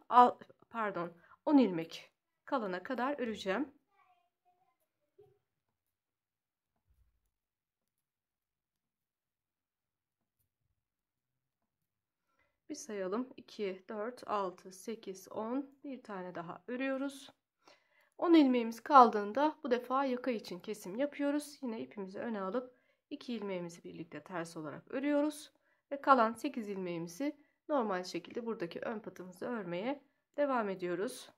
10 ilmek kalana kadar öreceğim. Bir sayalım. 2, 4, 6, 8, 10. Bir tane daha örüyoruz. 10 ilmeğimiz kaldığında bu defa yaka için kesim yapıyoruz. Yine ipimizi öne alıp 2 ilmeğimizi birlikte ters olarak örüyoruz. Ve kalan 8 ilmeğimizi normal şekilde buradaki ön patımızı örmeye devam ediyoruz.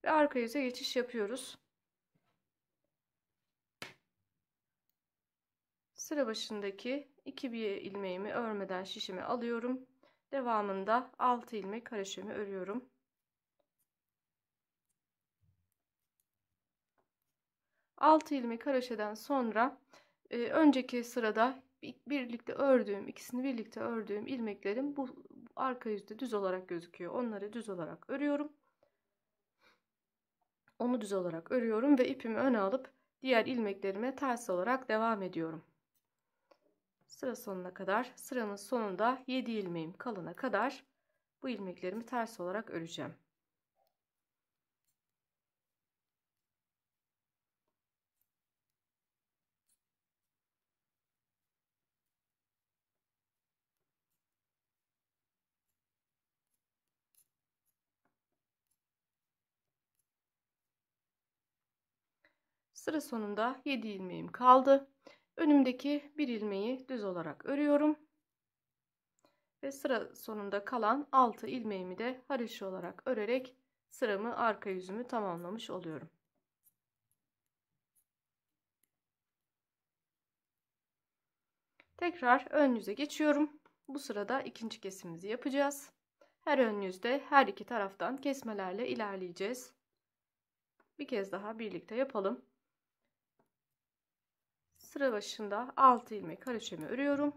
Ve arka yüze geçiş yapıyoruz. Sıra başındaki 2 biye ilmeğimi örmeden şişime alıyorum. Devamında 6 ilmek haroşamı örüyorum. 6 ilmek haroşadan sonra önceki sırada birlikte ördüğüm, ikisini birlikte ördüğüm ilmeklerim bu arka yüzde düz olarak gözüküyor. Onları düz olarak örüyorum. Onu düz olarak örüyorum ve ipimi öne alıp diğer ilmeklerime ters olarak devam ediyorum. Sıra sonuna kadar, sıramın sonunda 7 ilmeğim kalana kadar bu ilmeklerimi ters olarak öreceğim. Sıra sonunda 7 ilmeğim kaldı. Önümdeki bir ilmeği düz olarak örüyorum. Ve sıra sonunda kalan 6 ilmeğimi de haroşa olarak örerek sıramı, arka yüzümü tamamlamış oluyorum. Tekrar ön yüze geçiyorum. Bu sırada ikinci kesimimizi yapacağız. Her ön yüzde her iki taraftan kesmelerle ilerleyeceğiz. Bir kez daha birlikte yapalım. Sıra başında 6 ilmek haroşamı örüyorum.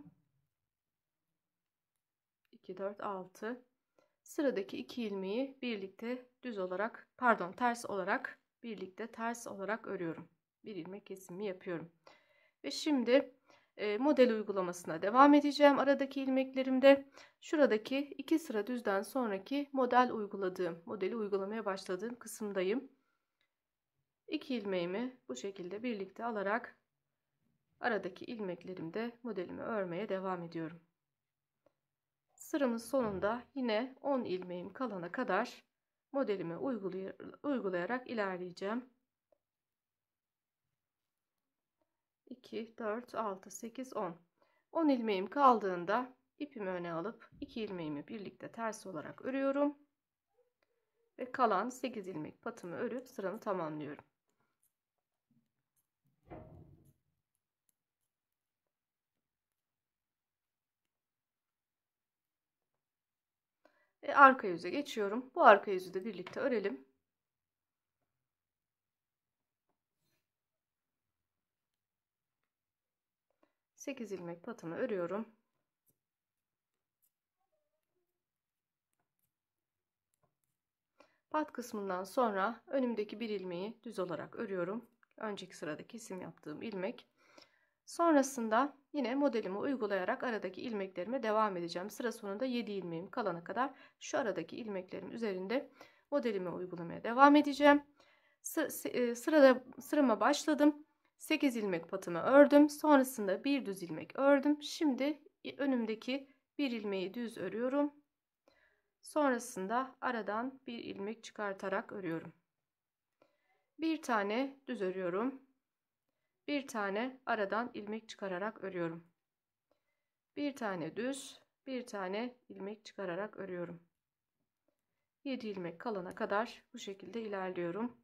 2, 4, 6. Sıradaki 2 ilmeği birlikte ters olarak birlikte ters olarak örüyorum. Bir ilmek kesimi yapıyorum. Ve şimdi model uygulamasına devam edeceğim. Aradaki ilmeklerimde şuradaki 2 sıra düzden sonraki modeli uygulamaya başladığım kısımdayım. 2 ilmeğimi bu şekilde birlikte alarak aradaki ilmeklerimde modelimi örmeye devam ediyorum. Sıramın sonunda yine 10 ilmeğim kalana kadar modelimi uygulayarak ilerleyeceğim. 2, 4, 6, 8, 10. 10 ilmeğim kaldığında ipimi öne alıp 2 ilmeğimi birlikte ters olarak örüyorum. Ve kalan 8 ilmek patımı örüp sıramı tamamlıyorum. Ve arka yüze geçiyorum. Bu arka yüzü de birlikte örelim. Sekiz ilmek patımı örüyorum. Pat kısmından sonra önümdeki bir ilmeği düz olarak örüyorum. Önceki sırada kesim yaptığım ilmek. Sonrasında yine modelimi uygulayarak aradaki ilmeklerime devam edeceğim. Sıra sonunda 7 ilmeğim kalana kadar şu aradaki ilmeklerim üzerinde modelimi uygulamaya devam edeceğim. Sırama başladım. 8 ilmek patımı ördüm. Sonrasında bir düz ilmek ördüm. Şimdi önümdeki bir ilmeği düz örüyorum. Sonrasında aradan bir ilmek çıkartarak örüyorum. Bir tane düz örüyorum. Bir tane aradan ilmek çıkararak örüyorum. Bir tane düz, bir tane ilmek çıkararak örüyorum. 7 ilmek kalana kadar bu şekilde ilerliyorum.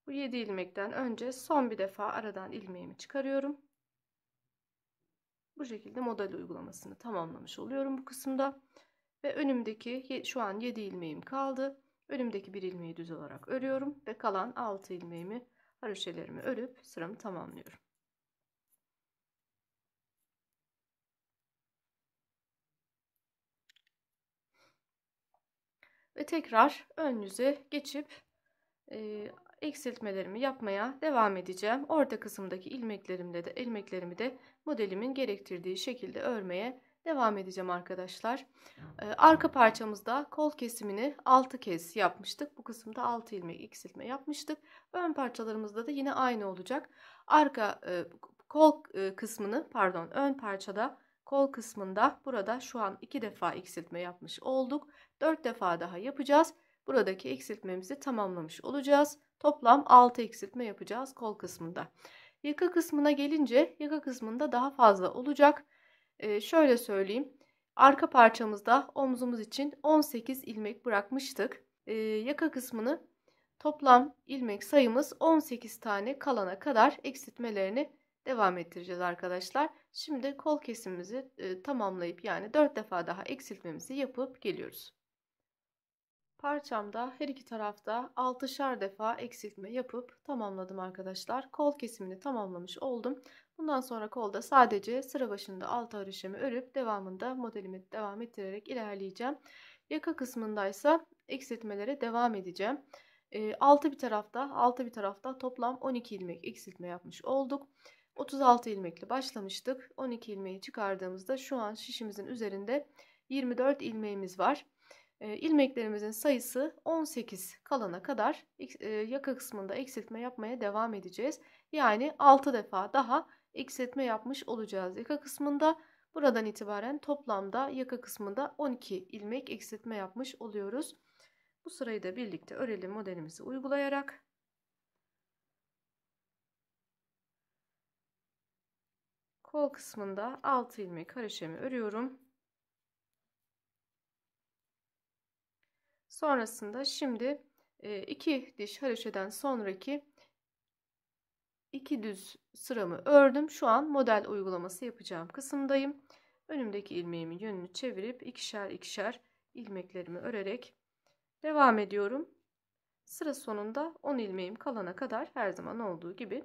Bu 7 ilmekten önce son bir defa aradan ilmeğimi çıkarıyorum. Bu şekilde model uygulamasını tamamlamış oluyorum bu kısımda. Ve önümdeki şu an 7 ilmeğim kaldı. Önümdeki bir ilmeği düz olarak örüyorum ve kalan 6 ilmeğimi haroşelerimi örüp sıramı tamamlıyorum. Ve tekrar ön yüze geçip eksiltmelerimi yapmaya devam edeceğim. Orta kısımdaki ilmeklerimi de modelimin gerektirdiği şekilde örmeye devam edeceğim arkadaşlar. Arka parçamızda kol kesimini 6 kez yapmıştık. Bu kısımda 6 ilmek eksiltme yapmıştık. Ön parçalarımızda da yine aynı olacak. Ön parçada kol kısmında burada şu an 2 defa eksiltme yapmış olduk. 4 defa daha yapacağız. Buradaki eksiltmemizi tamamlamış olacağız. Toplam 6 eksiltme yapacağız kol kısmında. Yaka kısmına gelince yaka kısmında daha fazla olacak. Şöyle söyleyeyim. Arka parçamızda omzumuz için 18 ilmek bırakmıştık. Yaka kısmını toplam ilmek sayımız 18 tane kalana kadar eksiltmelerini devam ettireceğiz arkadaşlar. Şimdi kol kesimimizi tamamlayıp yani 4 defa daha eksiltmemizi yapıp geliyoruz. Parçamda her iki tarafta 6'şar defa eksiltme yapıp tamamladım arkadaşlar. Kol kesimini tamamlamış oldum. Bundan sonra kolda sadece sıra başında 6 haroşemi örüp devamında modelimi devam ettirerek ilerleyeceğim. Yaka kısmındaysa eksiltmelere devam edeceğim. Altı bir tarafta toplam 12 ilmek eksiltme yapmış olduk. 36 ilmekle başlamıştık. 12 ilmeği çıkardığımızda şu an şişimizin üzerinde 24 ilmeğimiz var. İlmeklerimizin sayısı 18 kalana kadar yaka kısmında eksiltme yapmaya devam edeceğiz. Yani 6 defa daha eksiltme yapmış olacağız yaka kısmında. Buradan itibaren toplamda yaka kısmında 12 ilmek eksiltme yapmış oluyoruz. Bu sırayı da birlikte örelim modelimizi uygulayarak. Kol kısmında 6 ilmek haroşemi örüyorum. Sonrasında şimdi 2 diş haroşeden sonraki 2 düz sıramı ördüm. Şu an model uygulaması yapacağım kısımdayım. Önümdeki ilmeğimin yönünü çevirip ikişer ikişer ilmeklerimi örerek devam ediyorum. Sıra sonunda 10 ilmeğim kalana kadar her zaman olduğu gibi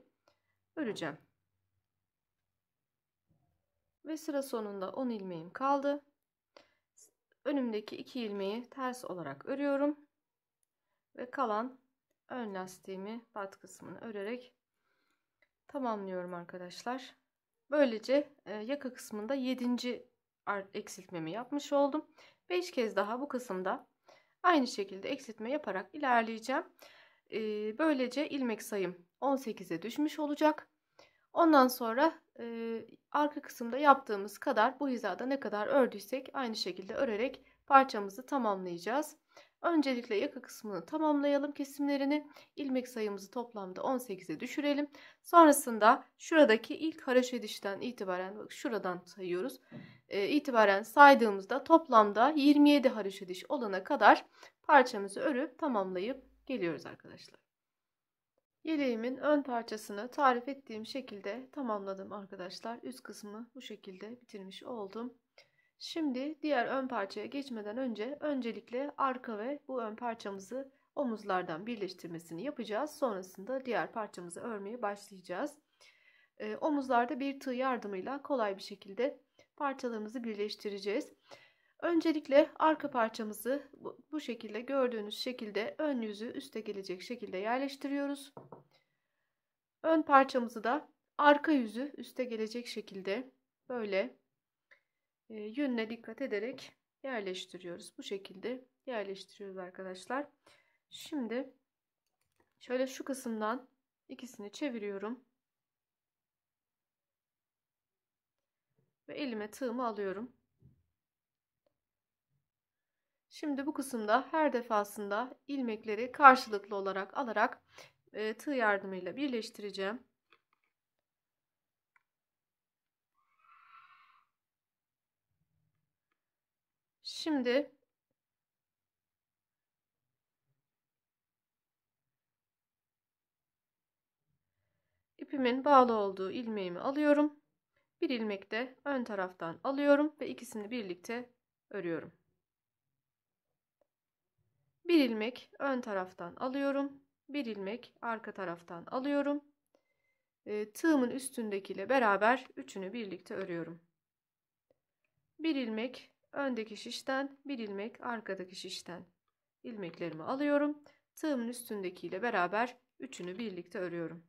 öreceğim. Ve sıra sonunda 10 ilmeğim kaldı. Önümdeki 2 ilmeği ters olarak örüyorum. Ve kalan ön lastiğimi bat kısmını örerek tamamlıyorum arkadaşlar. Böylece yaka kısmında 7. eksiltmemi yapmış oldum. 5 kez daha bu kısımda aynı şekilde eksiltme yaparak ilerleyeceğim. Böylece ilmek sayım 18'e düşmüş olacak. Ondan sonra arka kısımda yaptığımız kadar bu hizada ne kadar ördüysek aynı şekilde örerek parçamızı tamamlayacağız. Öncelikle yaka kısmını tamamlayalım kesimlerini. İlmek sayımızı toplamda 18'e düşürelim. Sonrasında şuradaki ilk haroşa dişten itibaren şuradan sayıyoruz. İtibaren saydığımızda toplamda 27 haroşa diş olana kadar parçamızı örüp tamamlayıp geliyoruz arkadaşlar. Yeleğimin ön parçasını tarif ettiğim şekilde tamamladım arkadaşlar. Üst kısmı bu şekilde bitirmiş oldum. Şimdi diğer ön parçaya geçmeden önce öncelikle arka ve bu ön parçamızı omuzlardan birleştirmesini yapacağız. Sonrasında diğer parçamızı örmeye başlayacağız. Omuzlarda bir tığ yardımıyla kolay bir şekilde parçalarımızı birleştireceğiz. Öncelikle arka parçamızı bu şekilde gördüğünüz şekilde ön yüzü üste gelecek şekilde yerleştiriyoruz. Ön parçamızı da arka yüzü üste gelecek şekilde böyle yönüne dikkat ederek yerleştiriyoruz. Bu şekilde yerleştiriyoruz arkadaşlar. Şimdi şöyle şu kısımdan ikisini çeviriyorum. Ve elime tığımı alıyorum. Şimdi bu kısımda her defasında ilmekleri karşılıklı olarak alarak tığ yardımıyla birleştireceğim. Şimdi ipimin bağlı olduğu ilmeğimi alıyorum. Bir ilmek de ön taraftan alıyorum ve ikisini birlikte örüyorum. Bir ilmek ön taraftan alıyorum. Bir ilmek arka taraftan alıyorum. Tığımın üstündekiyle beraber üçünü birlikte örüyorum. Bir ilmek öndeki şişten, bir ilmek arkadaki şişten ilmeklerimi alıyorum. Tığımın üstündekiyle beraber üçünü birlikte örüyorum.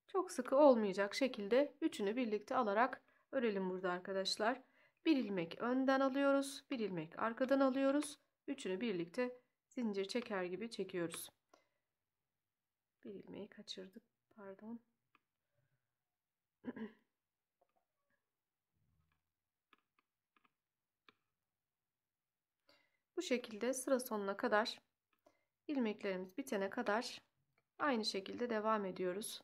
Çok sıkı olmayacak şekilde üçünü birlikte alarak örelim burada arkadaşlar. Bir ilmek önden alıyoruz, bir ilmek arkadan alıyoruz. Üçünü birlikte zincir çeker gibi çekiyoruz. Bir ilmeği kaçırdık, pardon. Bu şekilde sıra sonuna kadar ilmeklerimiz bitene kadar aynı şekilde devam ediyoruz.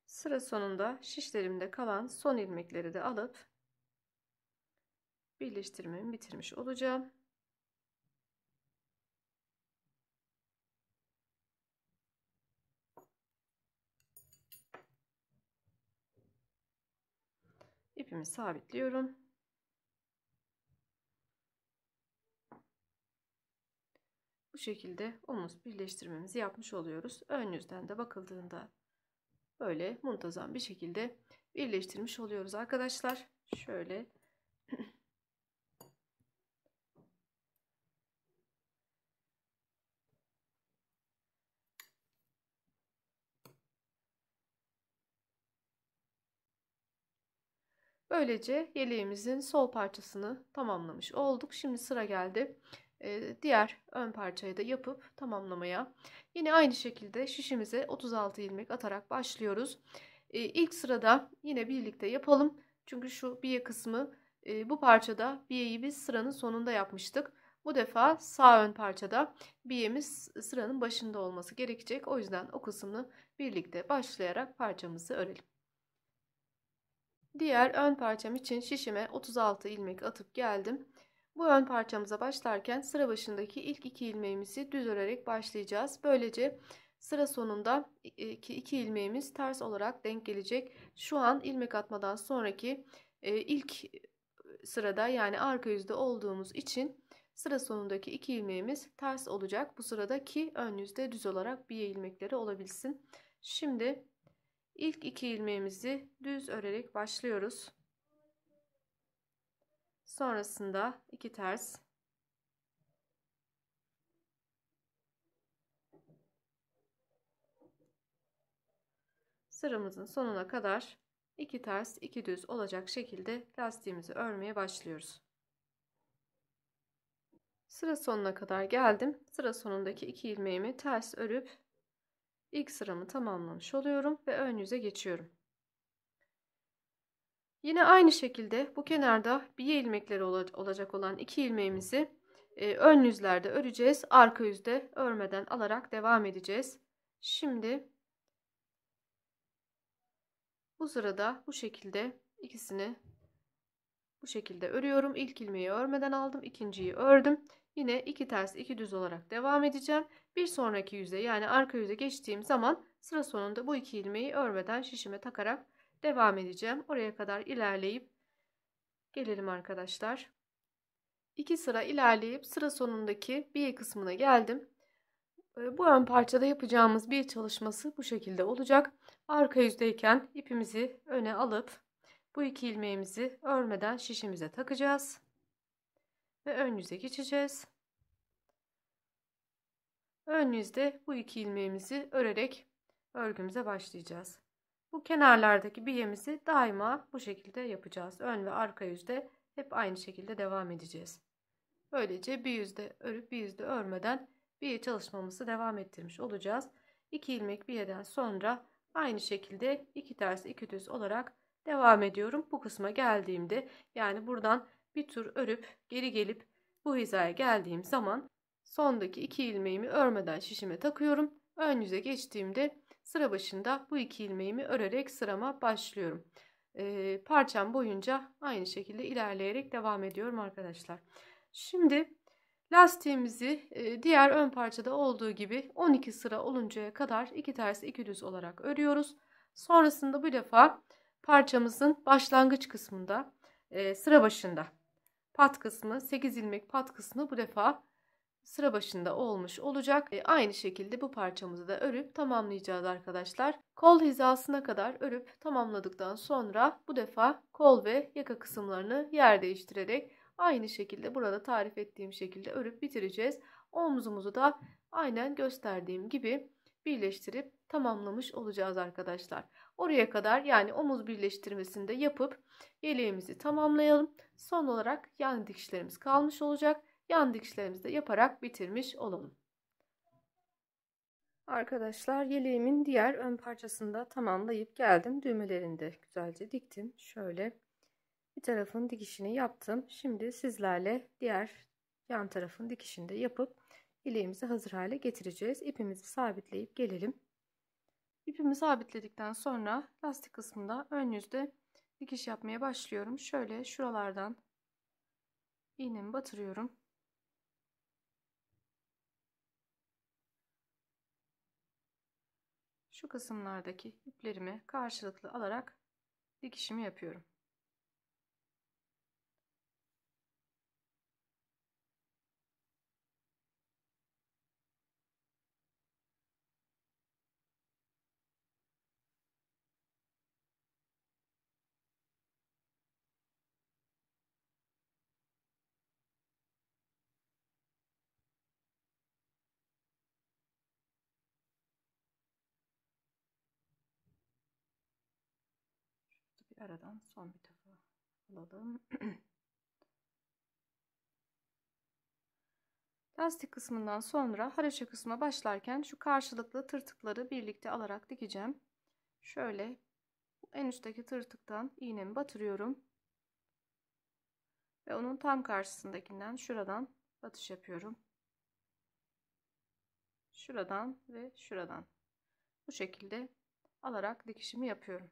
Sıra sonunda şişlerimde kalan son ilmekleri de alıp birleştirmemi bitirmiş olacağım. İpimi sabitliyorum. Bu şekilde omuz birleştirmemizi yapmış oluyoruz. Ön yüzden de bakıldığında böyle muntazam bir şekilde birleştirmiş oluyoruz arkadaşlar. Şöyle böylece yeleğimizin sol parçasını tamamlamış olduk. Şimdi sıra geldi diğer ön parçayı da yapıp tamamlamaya. Yine aynı şekilde şişimize 36 ilmek atarak başlıyoruz. İlk sırada yine birlikte yapalım. Çünkü şu biye kısmı bu parçada biyeyi biz sıranın sonunda yapmıştık. Bu defa sağ ön parçada biyemiz sıranın başında olması gerekecek. O yüzden o kısmını birlikte başlayarak parçamızı örelim. Diğer ön parçam için şişime 36 ilmek atıp geldim. Bu ön parçamıza başlarken sıra başındaki ilk iki ilmeğimizi düz örerek başlayacağız. Böylece sıra sonunda iki ilmeğimiz ters olarak denk gelecek. Şu an ilmek atmadan sonraki ilk sırada yani arka yüzde olduğumuz için sıra sonundaki iki ilmeğimiz ters olacak. Bu sırada ki ön yüzde düz olarak biye ilmekleri olabilsin. Şimdi İlk iki ilmeğimizi düz örerek başlıyoruz. Sonrasında iki ters. Sıramızın sonuna kadar iki ters, iki düz olacak şekilde lastiğimizi örmeye başlıyoruz. Sıra sonuna kadar geldim. Sıra sonundaki iki ilmeğimi ters örüp ilk sıramı tamamlamış oluyorum ve ön yüze geçiyorum. Yine aynı şekilde bu kenarda biye ilmekleri olacak olan iki ilmeğimizi ön yüzlerde öreceğiz. Arka yüzde örmeden alarak devam edeceğiz. Şimdi bu sırada bu şekilde ikisini Bu şekilde örüyorum. İlk ilmeği örmeden aldım. İkinciyi ördüm. Yine 2 ters 2 düz olarak devam edeceğim. Bir sonraki yüze yani arka yüze geçtiğim zaman sıra sonunda bu 2 ilmeği örmeden şişime takarak devam edeceğim. Oraya kadar ilerleyip gelelim arkadaşlar. 2 sıra ilerleyip sıra sonundaki bir kısmına geldim. Bu ön parçada yapacağımız bir çalışması bu şekilde olacak. Arka yüzdeyken ipimizi öne alıp bu 2 ilmeğimizi örmeden şişimize takacağız. Ve ön yüze geçeceğiz. Ön yüzde bu 2 ilmeğimizi örerek örgümüze başlayacağız. Bu kenarlardaki biyemizi daima bu şekilde yapacağız. Ön ve arka yüzde hep aynı şekilde devam edeceğiz. Böylece bir yüzde örüp bir yüzde örmeden biye çalışmamızı devam ettirmiş olacağız. 2 ilmek biyeden sonra aynı şekilde 2 ters 2 düz olarak devam ediyorum. Bu kısma geldiğimde yani buradan bir tur örüp geri gelip bu hizaya geldiğim zaman sondaki 2 ilmeğimi örmeden şişime takıyorum. Ön yüze geçtiğimde sıra başında bu 2 ilmeğimi örerek sırama başlıyorum. Parçam boyunca aynı şekilde ilerleyerek devam ediyorum arkadaşlar. Şimdi lastiğimizi diğer ön parçada olduğu gibi 12 sıra oluncaya kadar 2 ters 2 düz olarak örüyoruz. Sonrasında bu defa parçamızın başlangıç kısmında sıra başında pat kısmı 8 ilmek pat kısmı bu defa sıra başında olmuş olacak. Aynı şekilde bu parçamızı da örüp tamamlayacağız arkadaşlar. Kol hizasına kadar örüp tamamladıktan sonra bu defa kol ve yaka kısımlarını yer değiştirerek aynı şekilde burada tarif ettiğim şekilde örüp bitireceğiz. Omzumuzu da aynen gösterdiğim gibi birleştirip tamamlamış olacağız arkadaşlar. Oraya kadar yani omuz birleştirmesini de yapıp yeleğimizi tamamlayalım. Son olarak yan dikişlerimiz kalmış olacak. Yan dikişlerimizi de yaparak bitirmiş olalım. Arkadaşlar yeleğimin diğer ön parçasını da tamamlayıp geldim. Düğmelerini de güzelce diktim. Şöyle bir tarafın dikişini yaptım. Şimdi sizlerle diğer yan tarafın dikişini de yapıp yeleğimizi hazır hale getireceğiz. İpimizi sabitleyip gelelim. İpimi sabitledikten sonra lastik kısmında ön yüzde dikiş yapmaya başlıyorum. Şöyle şuralardan iğnemi batırıyorum. Şu kısımlardaki iplerimi karşılıklı alarak dikişimi yapıyorum. Bir aradan son bir defa alalım. Lastik kısmından sonra haroşa kısma başlarken şu karşılıklı tırtıkları birlikte alarak dikeceğim. Şöyle en üstteki tırtıktan iğnemi batırıyorum. Ve onun tam karşısındakinden şuradan batış yapıyorum. Şuradan ve şuradan. Bu şekilde alarak dikişimi yapıyorum.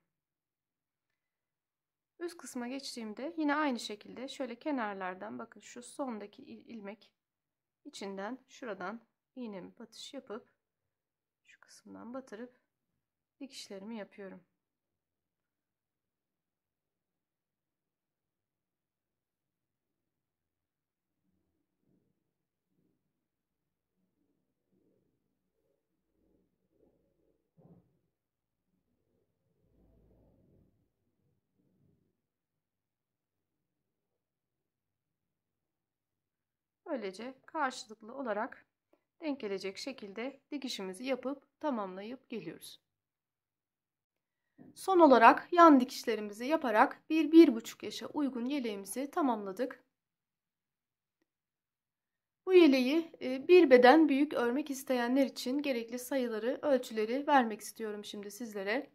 Üst kısma geçtiğimde yine aynı şekilde şöyle kenarlardan bakın şu sondaki ilmek içinden şuradan iğnemi batış yapıp şu kısımdan batırıp dikişlerimi yapıyorum. Böylece karşılıklı olarak denk gelecek şekilde dikişimizi yapıp tamamlayıp geliyoruz. Son olarak yan dikişlerimizi yaparak 1-1,5 yaşa uygun yeleğimizi tamamladık. Bu yeleği bir beden büyük örmek isteyenler için gerekli sayıları, ölçüleri vermek istiyorum şimdi sizlere.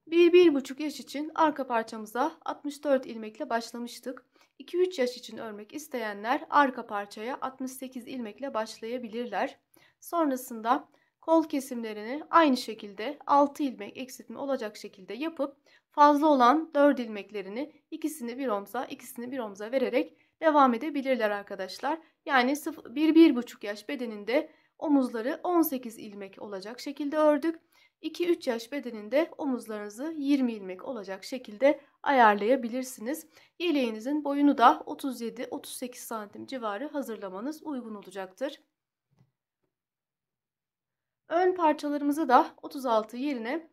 1-1,5 yaş için arka parçamıza 64 ilmekle başlamıştık. 2-3 yaş için örmek isteyenler arka parçaya 68 ilmekle başlayabilirler. Sonrasında kol kesimlerini aynı şekilde 6 ilmek eksiltme olacak şekilde yapıp fazla olan 4 ilmeklerini ikisini bir omza ikisini bir omza vererek devam edebilirler arkadaşlar. Yani 1-1,5 yaş bedeninde omuzları 18 ilmek olacak şekilde ördük. 2-3 yaş bedeninde omuzlarınızı 20 ilmek olacak şekilde ayarlayabilirsiniz. Yeleğinizin boyunu da 37-38 santim civarı hazırlamanız uygun olacaktır. Ön parçalarımızı da 36 yerine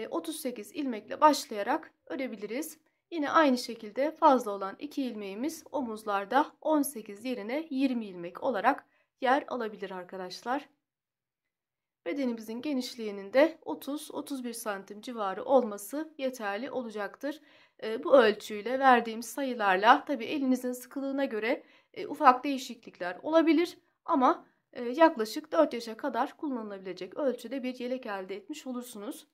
38 ilmekle başlayarak örebiliriz. Yine aynı şekilde fazla olan 2 ilmeğimiz omuzlarda 18 yerine 20 ilmek olarak yer alabilir arkadaşlar. Bedenimizin genişliğinin de 30-31 santim civarı olması yeterli olacaktır. Bu ölçüyle verdiğim sayılarla tabii elinizin sıkılığına göre ufak değişiklikler olabilir ama yaklaşık 4 yaşa kadar kullanılabilecek ölçüde bir yelek elde etmiş olursunuz.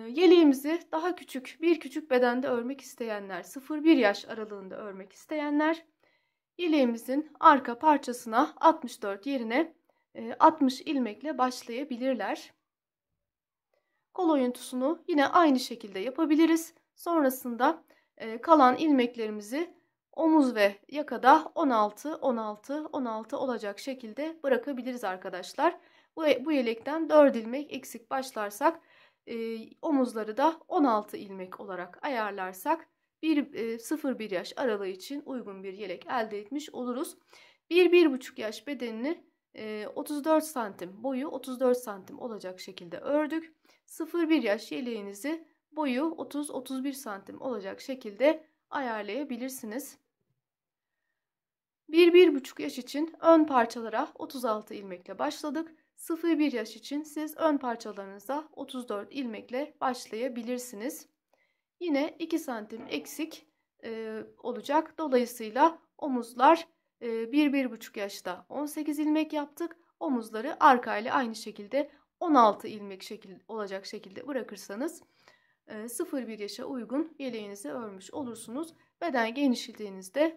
Yeleğimizi daha küçük bir küçük bedende örmek isteyenler, 0-1 yaş aralığında örmek isteyenler yeleğimizin arka parçasına 64 yerine 60 ilmekle başlayabilirler. Kol oyuntusunu yine aynı şekilde yapabiliriz. Sonrasında kalan ilmeklerimizi omuz ve yakada 16 olacak şekilde bırakabiliriz arkadaşlar. Bu yelekten 4 ilmek eksik başlarsak omuzları da 16 ilmek olarak ayarlarsak 0-1 yaş aralığı için uygun bir yelek elde etmiş oluruz. 1-1,5 yaş bedenini 34 santim boyu 34 santim olacak şekilde ördük. 0-1 yaş yeleğinizi boyu 30-31 santim olacak şekilde ayarlayabilirsiniz. 1-1,5 yaş için ön parçalara 36 ilmekle başladık. 0-1 yaş için siz ön parçalarınıza 34 ilmekle başlayabilirsiniz. Yine 2 santim eksik olacak. Dolayısıyla omuzlar 1-1,5 yaşta 18 ilmek yaptık. Omuzları arkayla aynı şekilde 16 ilmek olacak şekilde bırakırsanız 0-1 yaşa uygun yeleğinizi örmüş olursunuz. Beden genişliğinizde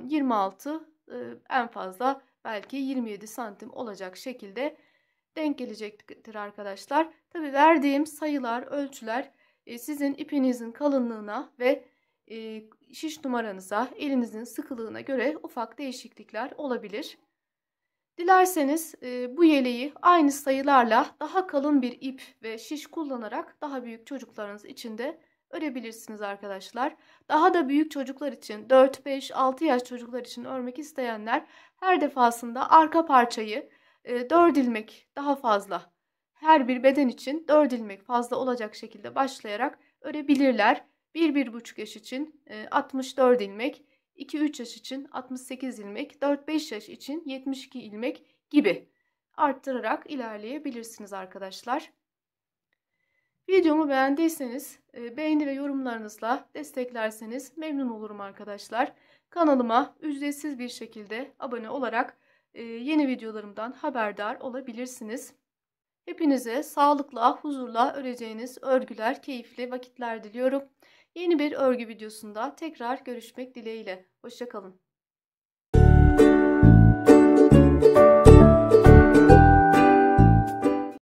26 en fazla belki 27 santim olacak şekilde denk gelecektir arkadaşlar. Tabii verdiğim sayılar, ölçüler sizin ipinizin kalınlığına ve şiş numaranıza, elinizin sıkılığına göre ufak değişiklikler olabilir. Dilerseniz bu yeleği aynı sayılarla daha kalın bir ip ve şiş kullanarak daha büyük çocuklarınız için de örebilirsiniz arkadaşlar. Daha da büyük çocuklar için 4, 5, 6 yaş çocuklar için örmek isteyenler her defasında arka parçayı 4 ilmek daha fazla her bir beden için 4 ilmek fazla olacak şekilde başlayarak örebilirler. 1-1,5 yaş için 64 ilmek, 2-3 yaş için 68 ilmek, 4-5 yaş için 72 ilmek gibi arttırarak ilerleyebilirsiniz arkadaşlar. Videomu beğendiyseniz beğeni ve yorumlarınızla desteklerseniz memnun olurum arkadaşlar. Kanalıma ücretsiz bir şekilde abone olarak yeni videolarımdan haberdar olabilirsiniz. Hepinize sağlıkla, huzurla öreceğiniz örgüler, keyifli vakitler diliyorum. Yeni bir örgü videosunda tekrar görüşmek dileğiyle. Hoşça kalın.